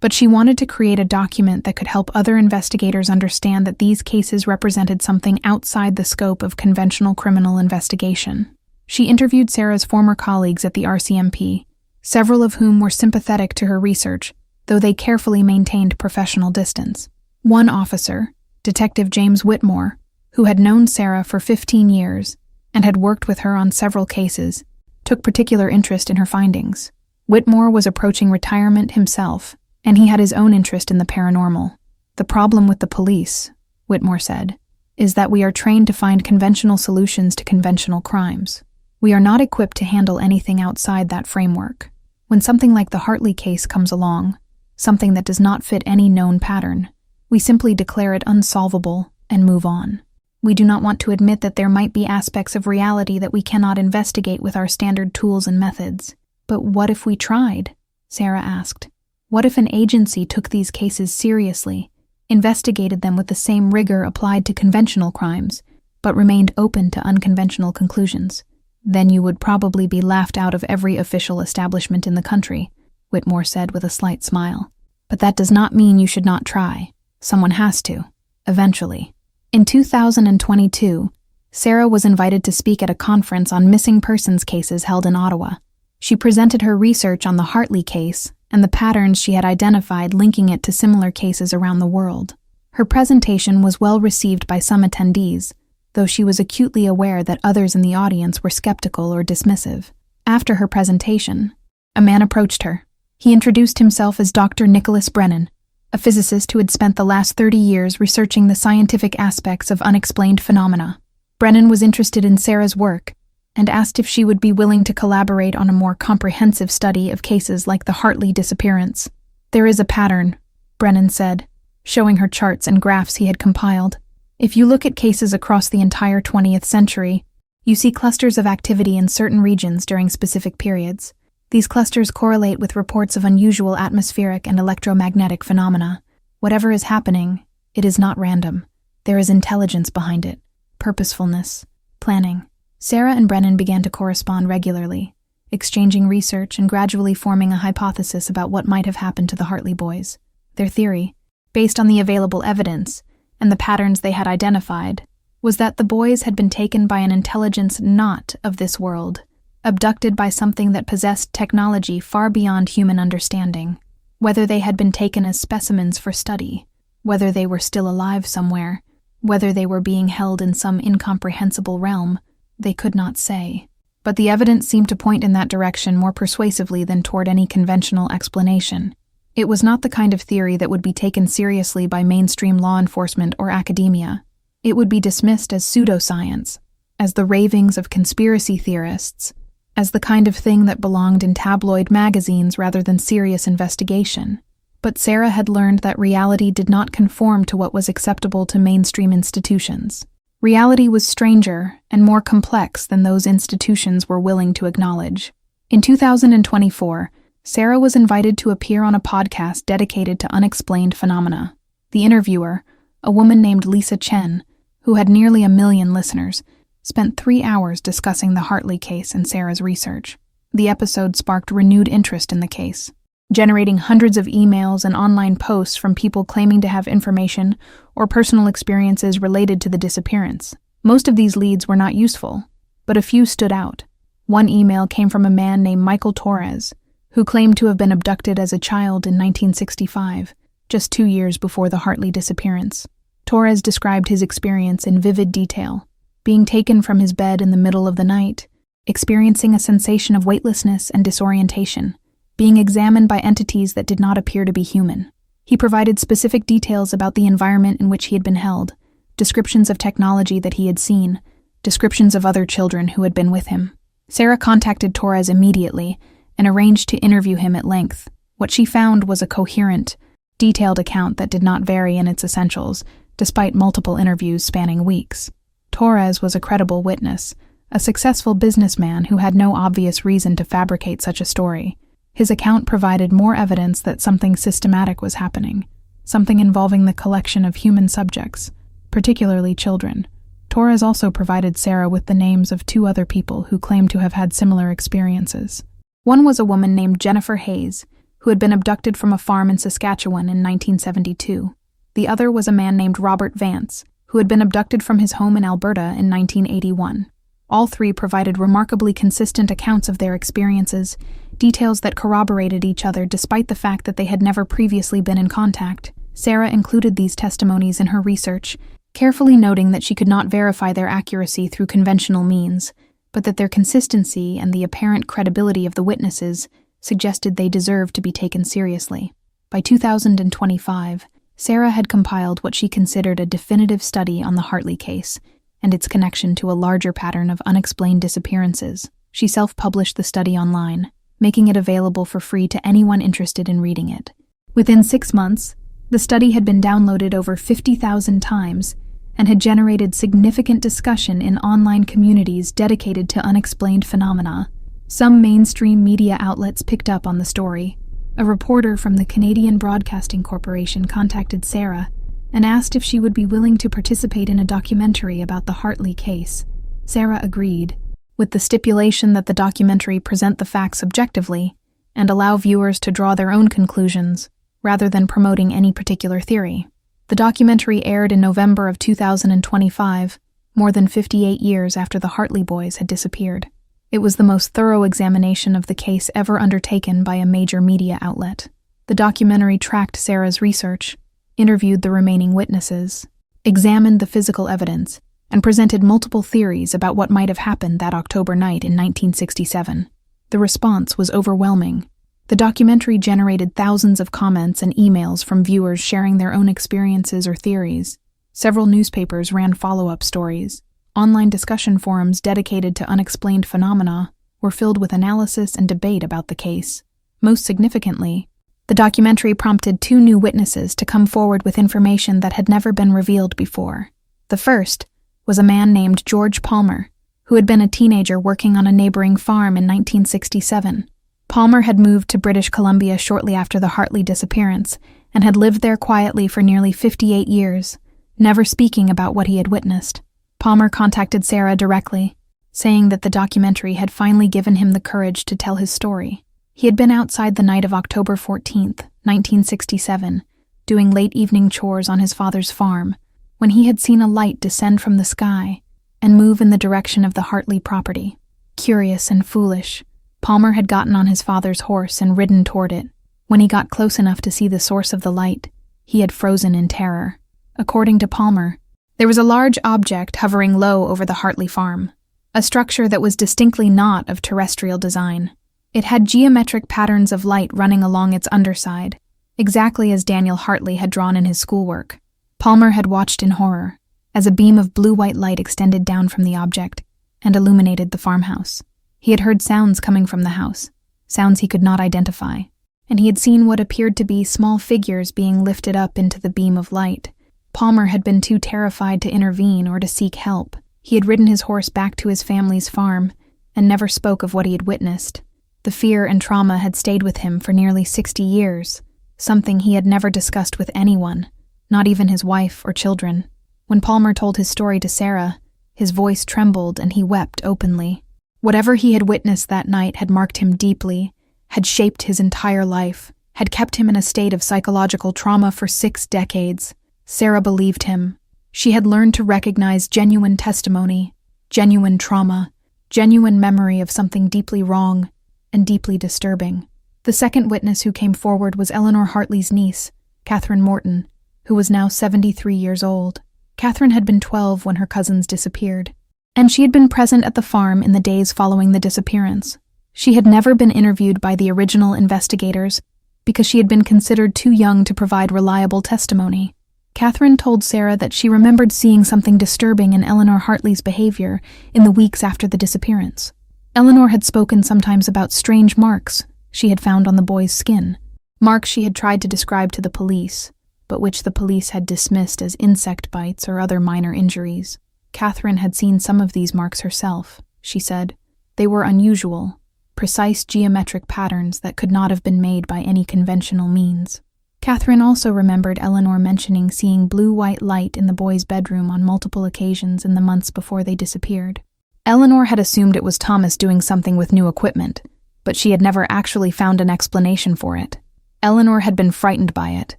but she wanted to create a document that could help other investigators understand that these cases represented something outside the scope of conventional criminal investigation. She interviewed Sarah's former colleagues at the RCMP, several of whom were sympathetic to her research, though they carefully maintained professional distance. One officer, Detective James Whitmore, who had known Sarah for 15 years and had worked with her on several cases, took particular interest in her findings. Whitmore was approaching retirement himself, and he had his own interest in the paranormal. "The problem with the police," Whitmore said, "is that we are trained to find conventional solutions to conventional crimes. We are not equipped to handle anything outside that framework. When something like the Hartley case comes along, something that does not fit any known pattern, we simply declare it unsolvable and move on. We do not want to admit that there might be aspects of reality that we cannot investigate with our standard tools and methods." "But what if we tried?" Sarah asked. "What if an agency took these cases seriously, investigated them with the same rigor applied to conventional crimes, but remained open to unconventional conclusions? Then you would probably be laughed out of every official establishment in the country," Whitmore said with a slight smile. "But that does not mean you should not try. Someone has to, eventually." In 2022, Sarah was invited to speak at a conference on missing persons cases held in Ottawa. She presented her research on the Hartley case and the patterns she had identified linking it to similar cases around the world. Her presentation was well received by some attendees, though she was acutely aware that others in the audience were skeptical or dismissive. After her presentation, a man approached her. He introduced himself as Dr. Nicholas Brennan, a physicist who had spent the last 30 years researching the scientific aspects of unexplained phenomena. Brennan was interested in Sarah's work and asked if she would be willing to collaborate on a more comprehensive study of cases like the Hartley disappearance. "There is a pattern," Brennan said, showing her charts and graphs he had compiled. "If you look at cases across the entire 20th century, you see clusters of activity in certain regions during specific periods. These clusters correlate with reports of unusual atmospheric and electromagnetic phenomena. Whatever is happening, it is not random. There is intelligence behind it, purposefulness, planning." Sarah and Brennan began to correspond regularly, exchanging research and gradually forming a hypothesis about what might have happened to the Hartley boys. Their theory, based on the available evidence and the patterns they had identified, was that the boys had been taken by an intelligence not of this world, abducted by something that possessed technology far beyond human understanding. Whether they had been taken as specimens for study, whether they were still alive somewhere, whether they were being held in some incomprehensible realm, they could not say. But the evidence seemed to point in that direction more persuasively than toward any conventional explanation. It was not the kind of theory that would be taken seriously by mainstream law enforcement or academia. It would be dismissed as pseudoscience, as the ravings of conspiracy theorists, as the kind of thing that belonged in tabloid magazines rather than serious investigation. But Sarah had learned that reality did not conform to what was acceptable to mainstream institutions. Reality was stranger and more complex than those institutions were willing to acknowledge. In 2024, Sarah was invited to appear on a podcast dedicated to unexplained phenomena. The interviewer, a woman named Lisa Chen, who had nearly 1 million listeners, spent 3 hours discussing the Hartley case and Sarah's research. The episode sparked renewed interest in the case, generating hundreds of emails and online posts from people claiming to have information or personal experiences related to the disappearance. Most of these leads were not useful, but a few stood out. One email came from a man named Michael Torres, who claimed to have been abducted as a child in 1965, just 2 years before the Hartley disappearance. Torres described his experience in vivid detail, being taken from his bed in the middle of the night, experiencing a sensation of weightlessness and disorientation, being examined by entities that did not appear to be human. He provided specific details about the environment in which he had been held, descriptions of technology that he had seen, descriptions of other children who had been with him. Sarah contacted Torres immediately and arranged to interview him at length. What she found was a coherent, detailed account that did not vary in its essentials, despite multiple interviews spanning weeks. Torres was a credible witness, a successful businessman who had no obvious reason to fabricate such a story. His account provided more evidence that something systematic was happening, something involving the collection of human subjects, particularly children. Torres also provided Sarah with the names of 2 other people who claimed to have had similar experiences. One was a woman named Jennifer Hayes, who had been abducted from a farm in Saskatchewan in 1972. The other was a man named Robert Vance, who had been abducted from his home in Alberta in 1981. All 3 provided remarkably consistent accounts of their experiences, details that corroborated each other despite the fact that they had never previously been in contact. Sarah included these testimonies in her research, carefully noting that she could not verify their accuracy through conventional means, but that their consistency and the apparent credibility of the witnesses suggested they deserved to be taken seriously. By 2025, Sarah had compiled what she considered a definitive study on the Hartley case and its connection to a larger pattern of unexplained disappearances. She self-published the study online, making it available for free to anyone interested in reading it. Within 6 months, the study had been downloaded over 50,000 times and had generated significant discussion in online communities dedicated to unexplained phenomena. Some mainstream media outlets picked up on the story. A reporter from the Canadian Broadcasting Corporation contacted Sarah and asked if she would be willing to participate in a documentary about the Hartley case. Sarah agreed, with the stipulation that the documentary present the facts objectively and allow viewers to draw their own conclusions, rather than promoting any particular theory. The documentary aired in November of 2025, more than 58 years after the Hartley boys had disappeared. It was the most thorough examination of the case ever undertaken by a major media outlet. The documentary tracked Sarah's research, interviewed the remaining witnesses, examined the physical evidence, and presented multiple theories about what might have happened that October night in 1967. The response was overwhelming. The documentary generated thousands of comments and emails from viewers sharing their own experiences or theories. Several newspapers ran follow-up stories. Online discussion forums dedicated to unexplained phenomena were filled with analysis and debate about the case. Most significantly, the documentary prompted 2 new witnesses to come forward with information that had never been revealed before. The first was a man named George Palmer, who had been a teenager working on a neighboring farm in 1967. Palmer had moved to British Columbia shortly after the Hartley disappearance and had lived there quietly for nearly 58 years, never speaking about what he had witnessed. Palmer contacted Sarah directly, saying that the documentary had finally given him the courage to tell his story. He had been outside the night of October 14th, 1967, doing late evening chores on his father's farm, when he had seen a light descend from the sky and move in the direction of the Hartley property. Curious and foolish, Palmer had gotten on his father's horse and ridden toward it. When he got close enough to see the source of the light, he had frozen in terror. According to Palmer, there was a large object hovering low over the Hartley farm, a structure that was distinctly not of terrestrial design. It had geometric patterns of light running along its underside, exactly as Daniel Hartley had drawn in his schoolwork. Palmer had watched in horror as a beam of blue-white light extended down from the object and illuminated the farmhouse. He had heard sounds coming from the house, sounds he could not identify, and he had seen what appeared to be small figures being lifted up into the beam of light. Palmer had been too terrified to intervene or to seek help. He had ridden his horse back to his family's farm and never spoke of what he had witnessed. The fear and trauma had stayed with him for nearly 60 years, something he had never discussed with anyone, not even his wife or children. When Palmer told his story to Sarah, his voice trembled and he wept openly. Whatever he had witnessed that night had marked him deeply, had shaped his entire life, had kept him in a state of psychological trauma for 6 decades. Sarah believed him. She had learned to recognize genuine testimony, genuine trauma, genuine memory of something deeply wrong and deeply disturbing. The second witness who came forward was Eleanor Hartley's niece, Catherine Morton, who was now 73 years old. Catherine had been 12 when her cousins disappeared, and she had been present at the farm in the days following the disappearance. She had never been interviewed by the original investigators because she had been considered too young to provide reliable testimony. Catherine told Sarah that she remembered seeing something disturbing in Eleanor Hartley's behavior in the weeks after the disappearance. Eleanor had spoken sometimes about strange marks she had found on the boy's skin, marks she had tried to describe to the police, but which the police had dismissed as insect bites or other minor injuries. Catherine had seen some of these marks herself, she said. They were unusual, precise geometric patterns that could not have been made by any conventional means. Catherine also remembered Eleanor mentioning seeing blue-white light in the boy's bedroom on multiple occasions in the months before they disappeared. Eleanor had assumed it was Thomas doing something with new equipment, but she had never actually found an explanation for it. Eleanor had been frightened by it,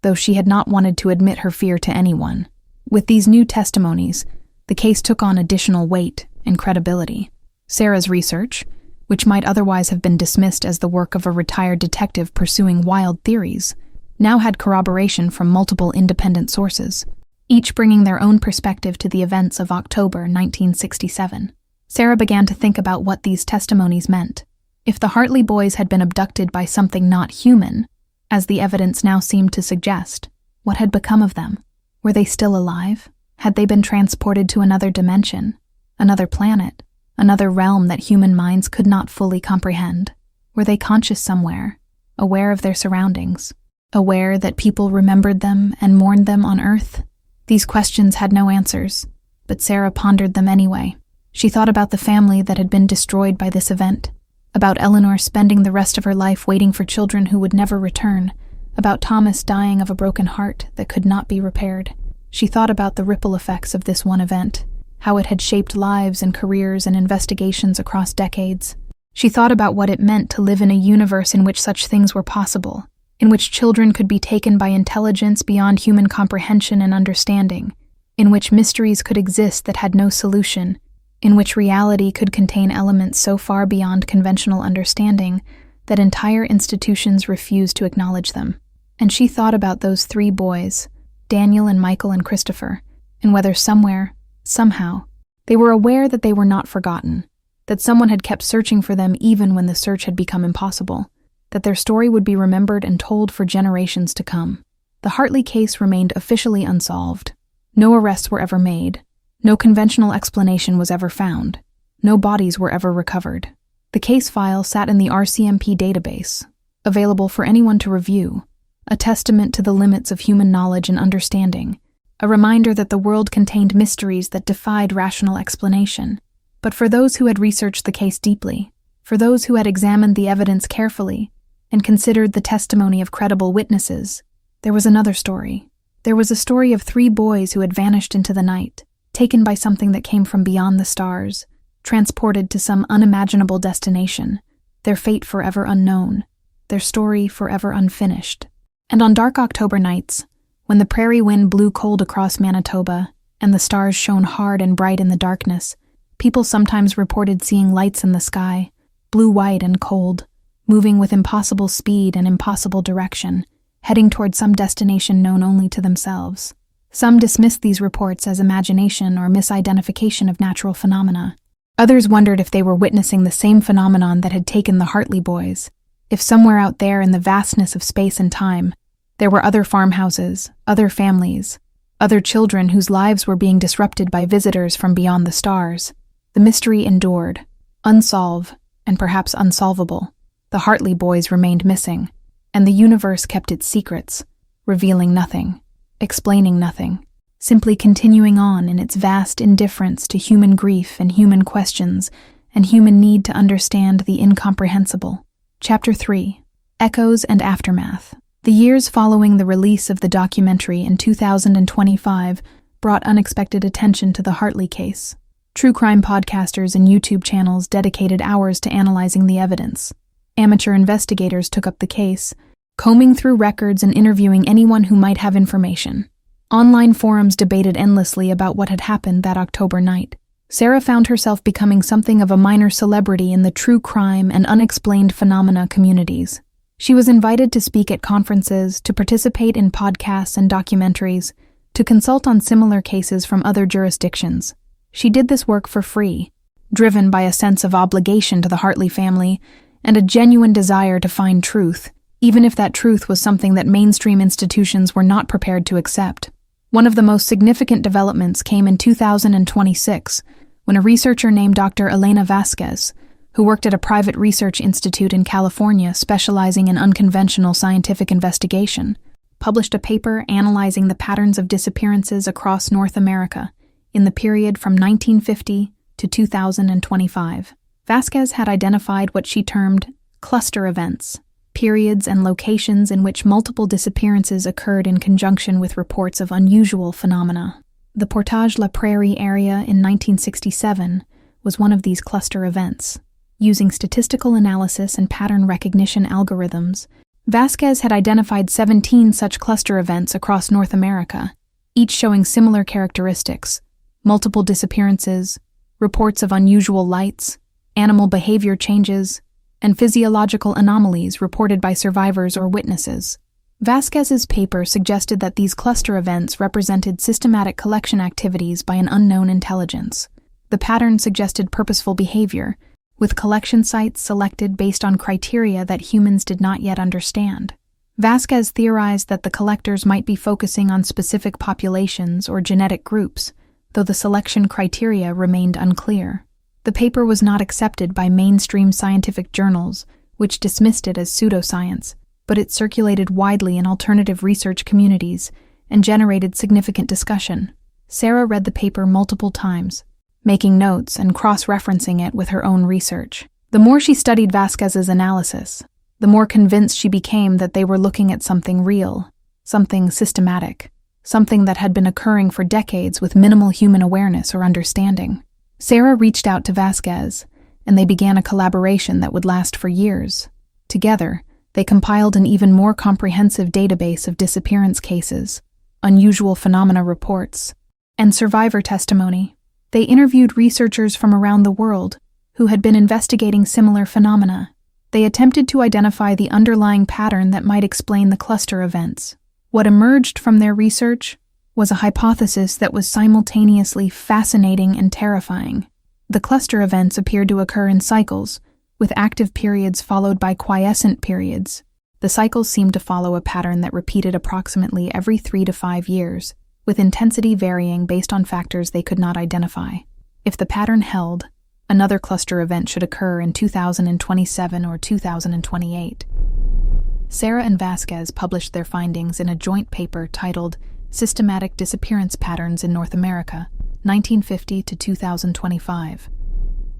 though she had not wanted to admit her fear to anyone. With these new testimonies, the case took on additional weight and credibility. Sarah's research, which might otherwise have been dismissed as the work of a retired detective pursuing wild theories, now had corroboration from multiple independent sources, each bringing their own perspective to the events of October 1967. Sarah began to think about what these testimonies meant. If the Hartley boys had been abducted by something not human, as the evidence now seemed to suggest, what had become of them? Were they still alive? Had they been transported to another dimension, another planet, another realm that human minds could not fully comprehend? Were they conscious somewhere, aware of their surroundings, aware that people remembered them and mourned them on Earth? These questions had no answers, but Sarah pondered them anyway. She thought about the family that had been destroyed by this event, about Eleanor spending the rest of her life waiting for children who would never return, about Thomas dying of a broken heart that could not be repaired. She thought about the ripple effects of this one event, how it had shaped lives and careers and investigations across decades. She thought about what it meant to live in a universe in which such things were possible, in which children could be taken by intelligence beyond human comprehension and understanding, in which mysteries could exist that had no solution, in which reality could contain elements so far beyond conventional understanding that entire institutions refused to acknowledge them. And she thought about those three boys, Daniel and Michael and Christopher, and whether somewhere, somehow, they were aware that they were not forgotten, that someone had kept searching for them even when the search had become impossible, that their story would be remembered and told for generations to come. The Hartley case remained officially unsolved. No arrests were ever made. No conventional explanation was ever found. No bodies were ever recovered. The case file sat in the RCMP database, available for anyone to review, a testament to the limits of human knowledge and understanding, a reminder that the world contained mysteries that defied rational explanation. But for those who had researched the case deeply, for those who had examined the evidence carefully, and considered the testimony of credible witnesses, there was another story. There was a story of three boys who had vanished into the night, taken by something that came from beyond the stars, transported to some unimaginable destination, their fate forever unknown, their story forever unfinished. And on dark October nights, when the prairie wind blew cold across Manitoba and the stars shone hard and bright in the darkness, people sometimes reported seeing lights in the sky, blue-white and cold, moving with impossible speed and impossible direction, heading toward some destination known only to themselves. Some dismissed these reports as imagination or misidentification of natural phenomena. Others wondered if they were witnessing the same phenomenon that had taken the Hartley boys, if somewhere out there in the vastness of space and time, there were other farmhouses, other families, other children whose lives were being disrupted by visitors from beyond the stars. The mystery endured, unsolved, and perhaps unsolvable. The Hartley boys remained missing, and the universe kept its secrets, revealing nothing, explaining nothing, simply continuing on in its vast indifference to human grief and human questions and human need to understand the incomprehensible. Chapter 3. Echoes and Aftermath. The years following the release of the documentary in 2025 brought unexpected attention to the Hartley case. True crime podcasters and YouTube channels dedicated hours to analyzing the evidence. Amateur investigators took up the case, combing through records and interviewing anyone who might have information. Online forums debated endlessly about what had happened that October night. Sarah found herself becoming something of a minor celebrity in the true crime and unexplained phenomena communities. She was invited to speak at conferences, to participate in podcasts and documentaries, to consult on similar cases from other jurisdictions. She did this work for free, driven by a sense of obligation to the Hartley family and a genuine desire to find truth, even if that truth was something that mainstream institutions were not prepared to accept. One of the most significant developments came in 2026, when a researcher named Dr. Elena Vasquez, who worked at a private research institute in California specializing in unconventional scientific investigation, published a paper analyzing the patterns of disappearances across North America in the period from 1950 to 2025. Vasquez had identified what she termed cluster events, periods and locations in which multiple disappearances occurred in conjunction with reports of unusual phenomena. The Portage la Prairie area in 1967 was one of these cluster events. Using statistical analysis and pattern recognition algorithms, Vasquez had identified 17 such cluster events across North America, each showing similar characteristics: multiple disappearances, reports of unusual lights, animal behavior changes, and physiological anomalies reported by survivors or witnesses. Vasquez's paper suggested that these cluster events represented systematic collection activities by an unknown intelligence. The pattern suggested purposeful behavior, with collection sites selected based on criteria that humans did not yet understand. Vasquez theorized that the collectors might be focusing on specific populations or genetic groups, though the selection criteria remained unclear. The paper was not accepted by mainstream scientific journals, which dismissed it as pseudoscience, but it circulated widely in alternative research communities and generated significant discussion. Sarah read the paper multiple times, making notes and cross-referencing it with her own research. The more she studied Vasquez's analysis, the more convinced she became that they were looking at something real, something systematic, something that had been occurring for decades with minimal human awareness or understanding. Sarah reached out to Vasquez, and they began a collaboration that would last for years. Together, they compiled an even more comprehensive database of disappearance cases, unusual phenomena reports, and survivor testimony. They interviewed researchers from around the world who had been investigating similar phenomena. They attempted to identify the underlying pattern that might explain the cluster events. What emerged from their research was a hypothesis that was simultaneously fascinating and terrifying. The cluster events appeared to occur in cycles, with active periods followed by quiescent periods. The cycles seemed to follow a pattern that repeated approximately every 3 to 5 years, with intensity varying based on factors they could not identify. If the pattern held, another cluster event should occur in 2027 or 2028. Sarah and Vasquez published their findings in a joint paper titled Systematic Disappearance Patterns in North America, 1950 to 2025.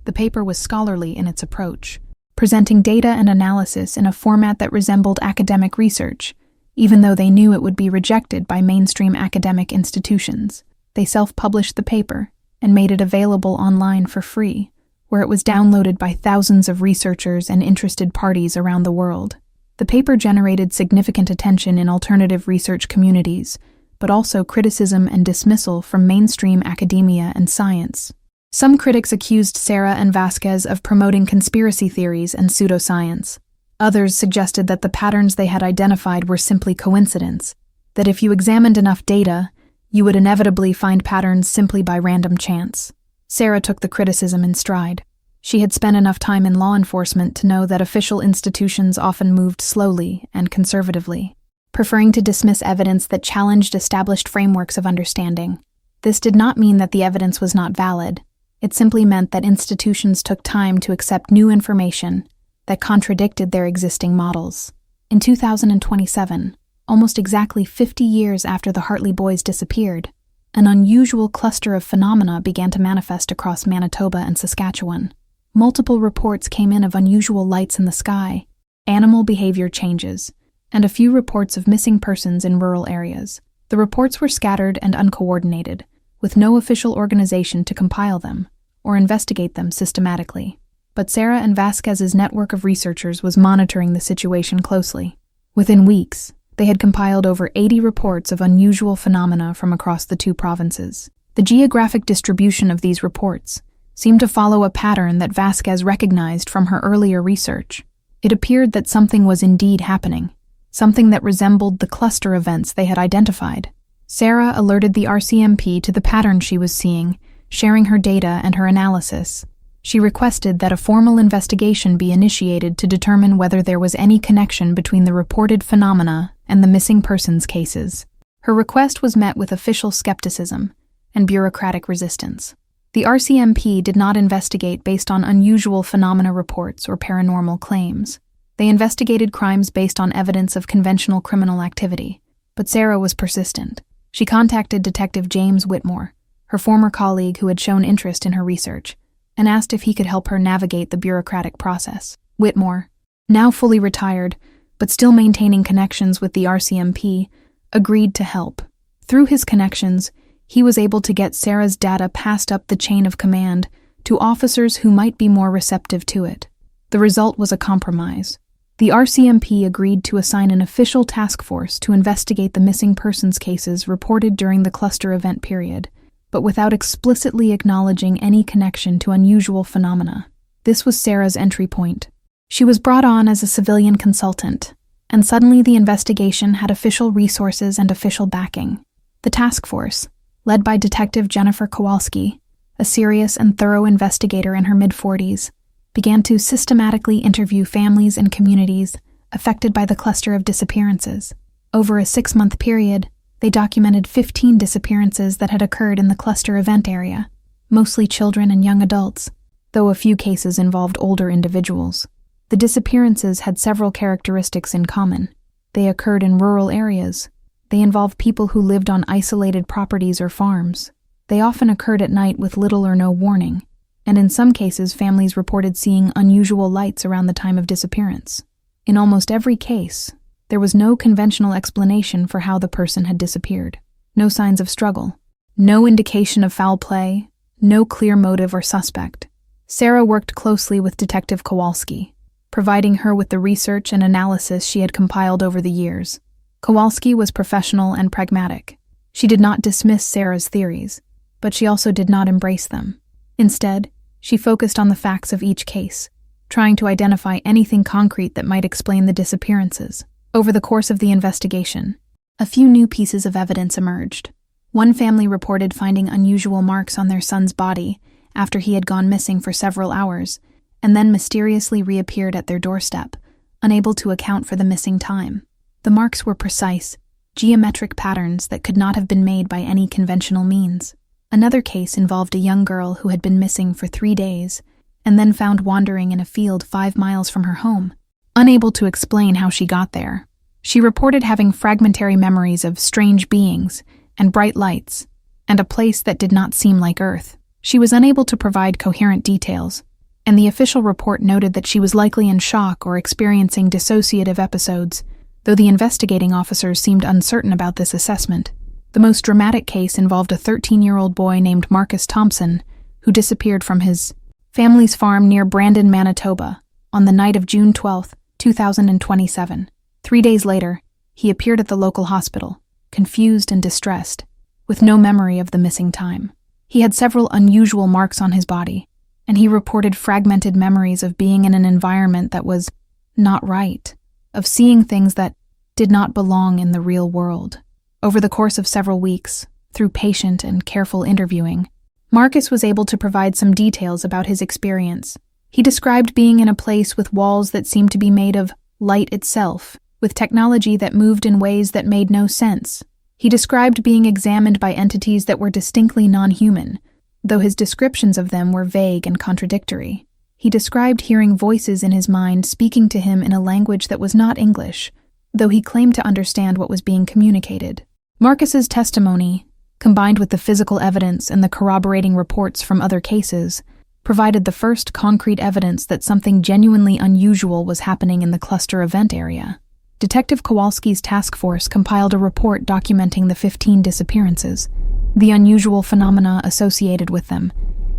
The paper was scholarly in its approach, presenting data and analysis in a format that resembled academic research, even though they knew it would be rejected by mainstream academic institutions. They self-published the paper and made it available online for free, where it was downloaded by thousands of researchers and interested parties around the world. The paper generated significant attention in alternative research communities, but also criticism and dismissal from mainstream academia and science. Some critics accused Sarah and Vasquez of promoting conspiracy theories and pseudoscience. Others suggested that the patterns they had identified were simply coincidence, that if you examined enough data, you would inevitably find patterns simply by random chance. Sarah took the criticism in stride. She had spent enough time in law enforcement to know that official institutions often moved slowly and conservatively, preferring to dismiss evidence that challenged established frameworks of understanding. This did not mean that the evidence was not valid. It simply meant that institutions took time to accept new information that contradicted their existing models. In 2027, almost exactly 50 years after the Hartley boys disappeared, an unusual cluster of phenomena began to manifest across Manitoba and Saskatchewan. Multiple reports came in of unusual lights in the sky, animal behavior changes, and a few reports of missing persons in rural areas. The reports were scattered and uncoordinated, with no official organization to compile them or investigate them systematically. But Sarah and Vasquez's network of researchers was monitoring the situation closely. Within weeks, they had compiled over 80 reports of unusual phenomena from across the two provinces. The geographic distribution of these reports seemed to follow a pattern that Vasquez recognized from her earlier research. It appeared that something was indeed happening, something that resembled the cluster events they had identified. Sarah alerted the RCMP to the pattern she was seeing, sharing her data and her analysis. She requested that a formal investigation be initiated to determine whether there was any connection between the reported phenomena and the missing persons cases. Her request was met with official skepticism and bureaucratic resistance. The RCMP did not investigate based on unusual phenomena reports or paranormal claims. They investigated crimes based on evidence of conventional criminal activity. But Sarah was persistent. She contacted Detective James Whitmore, her former colleague who had shown interest in her research, and asked if he could help her navigate the bureaucratic process. Whitmore, now fully retired, but still maintaining connections with the RCMP, agreed to help. Through his connections, he was able to get Sarah's data passed up the chain of command to officers who might be more receptive to it. The result was a compromise. The RCMP agreed to assign an official task force to investigate the missing persons cases reported during the cluster event period, but without explicitly acknowledging any connection to unusual phenomena. This was Sarah's entry point. She was brought on as a civilian consultant, and suddenly the investigation had official resources and official backing. The task force, led by Detective Jennifer Kowalski, a serious and thorough investigator in her mid-40s, began to systematically interview families and communities affected by the cluster of disappearances. Over a 6-month period, they documented 15 disappearances that had occurred in the cluster event area, mostly children and young adults, though a few cases involved older individuals. The disappearances had several characteristics in common. They occurred in rural areas. They involved people who lived on isolated properties or farms. They often occurred at night with little or no warning, and in some cases families reported seeing unusual lights around the time of disappearance. In almost every case, there was no conventional explanation for how the person had disappeared. No signs of struggle, no indication of foul play, no clear motive or suspect. Sarah worked closely with Detective Kowalski, providing her with the research and analysis she had compiled over the years. Kowalski was professional and pragmatic. She did not dismiss Sarah's theories, but she also did not embrace them. Instead, she focused on the facts of each case, trying to identify anything concrete that might explain the disappearances. Over the course of the investigation, a few new pieces of evidence emerged. One family reported finding unusual marks on their son's body after he had gone missing for several hours, and then mysteriously reappeared at their doorstep, unable to account for the missing time. The marks were precise, geometric patterns that could not have been made by any conventional means. Another case involved a young girl who had been missing for 3 days and then found wandering in a field 5 miles from her home. Unable to explain how she got there, she reported having fragmentary memories of strange beings and bright lights and a place that did not seem like Earth. She was unable to provide coherent details, and the official report noted that she was likely in shock or experiencing dissociative episodes, though the investigating officers seemed uncertain about this assessment. The most dramatic case involved a 13-year-old boy named Marcus Thompson, who disappeared from his family's farm near Brandon, Manitoba, on the night of June 12, 2027. 3 days later, he appeared at the local hospital, confused and distressed, with no memory of the missing time. He had several unusual marks on his body, and he reported fragmented memories of being in an environment that was not right, of seeing things that did not belong in the real world. Over the course of several weeks, through patient and careful interviewing, Marcus was able to provide some details about his experience. He described being in a place with walls that seemed to be made of light itself, with technology that moved in ways that made no sense. He described being examined by entities that were distinctly non-human, though his descriptions of them were vague and contradictory. He described hearing voices in his mind speaking to him in a language that was not English, though he claimed to understand what was being communicated. Marcus's testimony, combined with the physical evidence and the corroborating reports from other cases, provided the first concrete evidence that something genuinely unusual was happening in the cluster event area. Detective Kowalski's task force compiled a report documenting the 15 disappearances, the unusual phenomena associated with them,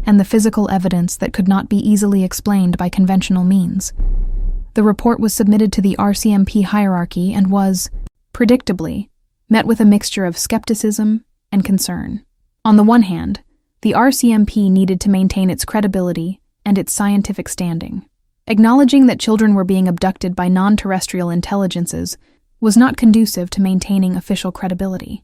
and the physical evidence that could not be easily explained by conventional means. The report was submitted to the RCMP hierarchy and was, predictably, met with a mixture of skepticism and concern. On the one hand, the RCMP needed to maintain its credibility and its scientific standing. Acknowledging that children were being abducted by non-terrestrial intelligences was not conducive to maintaining official credibility.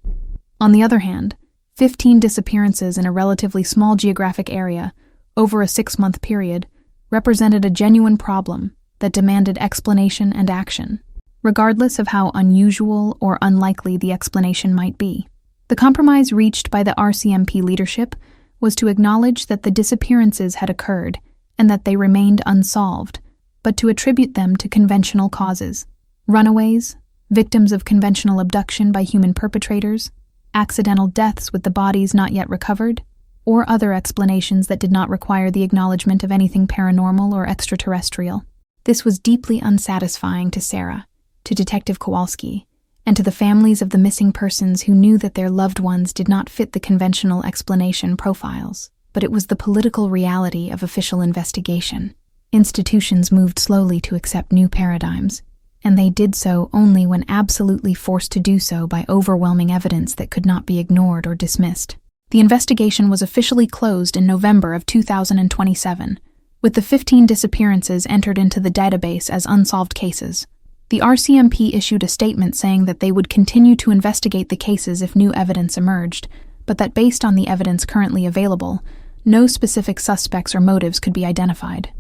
On the other hand, 15 disappearances in a relatively small geographic area over a 6-month period represented a genuine problem that demanded explanation and action. regardless of how unusual or unlikely the explanation might be. The compromise reached by the RCMP leadership was to acknowledge that the disappearances had occurred and that they remained unsolved, but to attribute them to conventional causes: runaways, victims of conventional abduction by human perpetrators, accidental deaths with the bodies not yet recovered, or other explanations that did not require the acknowledgement of anything paranormal or extraterrestrial. This was deeply unsatisfying to Sarah, to Detective Kowalski, and to the families of the missing persons who knew that their loved ones did not fit the conventional explanation profiles. But it was the political reality of official investigation. Institutions moved slowly to accept new paradigms, and they did so only when absolutely forced to do so by overwhelming evidence that could not be ignored or dismissed. The investigation was officially closed in November of 2027, with the 15 disappearances entered into the database as unsolved cases. The RCMP issued a statement saying that they would continue to investigate the cases if new evidence emerged, but that based on the evidence currently available, no specific suspects or motives could be identified.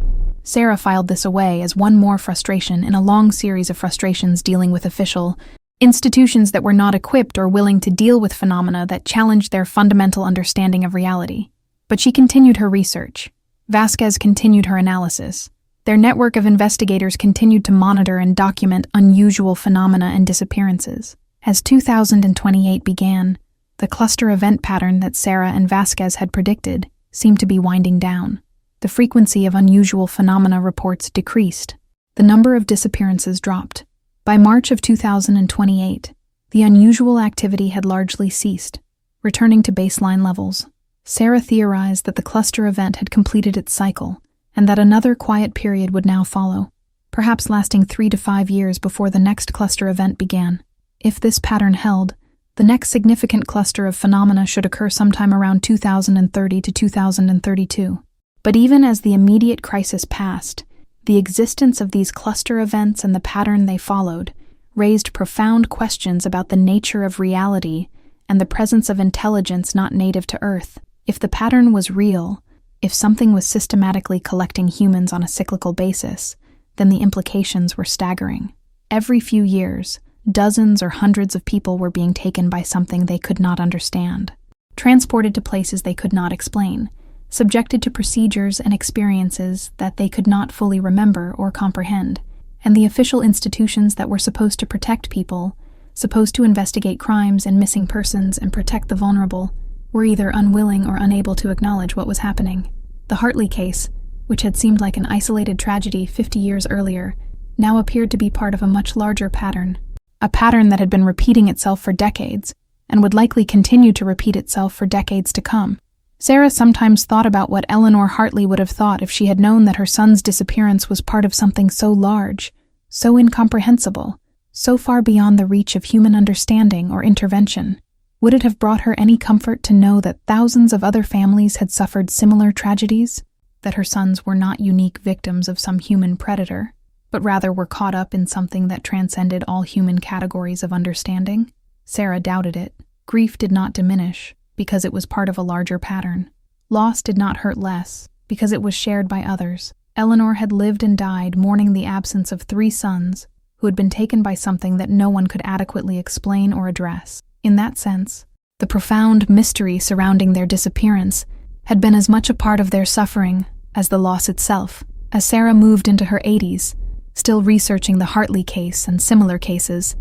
Sarah filed this away as one more frustration in a long series of frustrations dealing with official institutions that were not equipped or willing to deal with phenomena that challenged their fundamental understanding of reality. But she continued her research. Vasquez continued her analysis. Their network of investigators continued to monitor and document unusual phenomena and disappearances. As 2028 began, the cluster event pattern that Sarah and Vasquez had predicted seemed to be winding down. The frequency of unusual phenomena reports decreased. The number of disappearances dropped. By March of 2028, the unusual activity had largely ceased, returning to baseline levels. Sarah theorized that the cluster event had completed its cycle, and that another quiet period would now follow, perhaps lasting 3 to 5 years before the next cluster event began. If this pattern held, the next significant cluster of phenomena should occur sometime around 2030 to 2032. But even as the immediate crisis passed, the existence of these cluster events and the pattern they followed raised profound questions about the nature of reality and the presence of intelligence not native to Earth. If the pattern was real, if something was systematically collecting humans on a cyclical basis, then the implications were staggering. Every few years, dozens or hundreds of people were being taken by something they could not understand, transported to places they could not explain, subjected to procedures and experiences that they could not fully remember or comprehend, and the official institutions that were supposed to protect people, supposed to investigate crimes and missing persons and protect the vulnerable, were either unwilling or unable to acknowledge what was happening. The Hartley case, which had seemed like an isolated tragedy 50 years earlier, now appeared to be part of a much larger pattern, a pattern that had been repeating itself for decades and would likely continue to repeat itself for decades to come. Sarah sometimes thought about what Eleanor Hartley would have thought if she had known that her son's disappearance was part of something so large, so incomprehensible, so far beyond the reach of human understanding or intervention. Would it have brought her any comfort to know that thousands of other families had suffered similar tragedies? That her sons were not unique victims of some human predator, but rather were caught up in something that transcended all human categories of understanding? Sarah doubted it. Grief did not diminish, because it was part of a larger pattern. Loss did not hurt less, because it was shared by others. Eleanor had lived and died mourning the absence of 3 sons who had been taken by something that no one could adequately explain or address. In that sense, the profound mystery surrounding their disappearance had been as much a part of their suffering as the loss itself. As Sarah moved into her 80s, still researching the Hartley case and similar cases,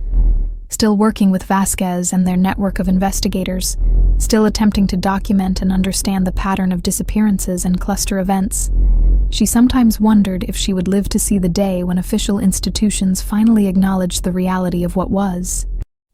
still working with Vasquez and their network of investigators, still attempting to document and understand the pattern of disappearances and cluster events, she sometimes wondered if she would live to see the day when official institutions finally acknowledged the reality of what was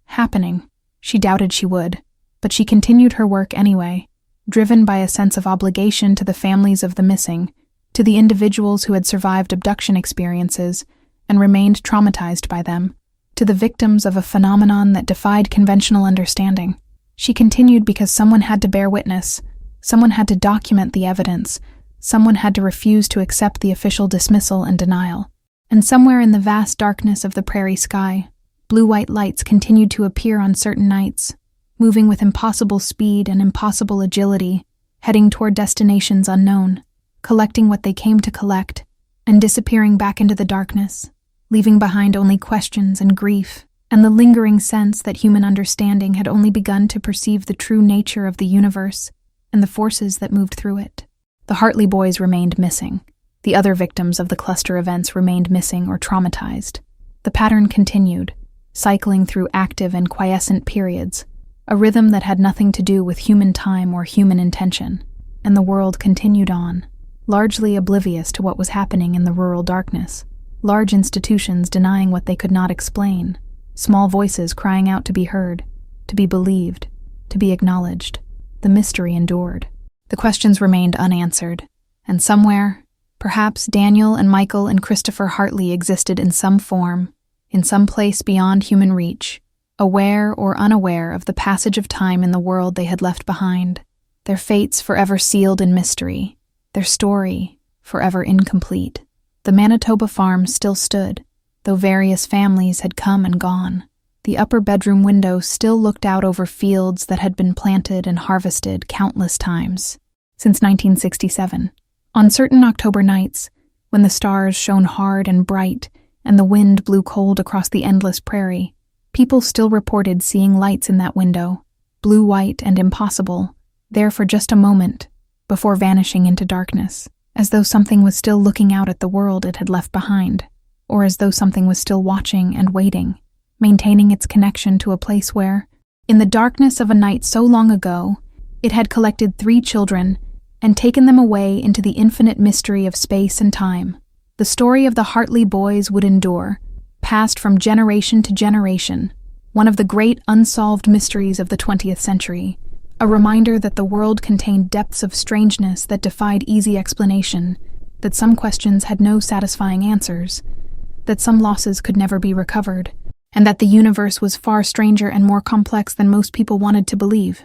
happening. She doubted she would, but she continued her work anyway, driven by a sense of obligation to the families of the missing, to the individuals who had survived abduction experiences and remained traumatized by them, to the victims of a phenomenon that defied conventional understanding. She continued because someone had to bear witness, someone had to document the evidence, someone had to refuse to accept the official dismissal and denial. And somewhere in the vast darkness of the prairie sky, blue-white lights continued to appear on certain nights, moving with impossible speed and impossible agility, heading toward destinations unknown, collecting what they came to collect, and disappearing back into the darkness, leaving behind only questions and grief, and the lingering sense that human understanding had only begun to perceive the true nature of the universe and the forces that moved through it. The Hartley boys remained missing. The other victims of the cluster events remained missing or traumatized. The pattern continued, cycling through active and quiescent periods, a rhythm that had nothing to do with human time or human intention, and the world continued on, largely oblivious to what was happening in the rural darkness. Large institutions denying what they could not explain, small voices crying out to be heard, to be believed, to be acknowledged. The mystery endured. The questions remained unanswered, and somewhere, perhaps Daniel and Michael and Christopher Hartley existed in some form, in some place beyond human reach, aware or unaware of the passage of time in the world they had left behind, their fates forever sealed in mystery, their story forever incomplete. The Manitoba farm still stood, though various families had come and gone. The upper bedroom window still looked out over fields that had been planted and harvested countless times since 1967. On certain October nights, when the stars shone hard and bright and the wind blew cold across the endless prairie, people still reported seeing lights in that window, blue-white and impossible, there for just a moment, before vanishing into darkness, as though something was still looking out at the world it had left behind, or as though something was still watching and waiting, maintaining its connection to a place where, in the darkness of a night so long ago, it had collected 3 children and taken them away into the infinite mystery of space and time. The story of the Hartley boys would endure, passed from generation to generation, one of the great unsolved mysteries of the 20th century, a reminder that the world contained depths of strangeness that defied easy explanation, that some questions had no satisfying answers, that some losses could never be recovered, and that the universe was far stranger and more complex than most people wanted to believe.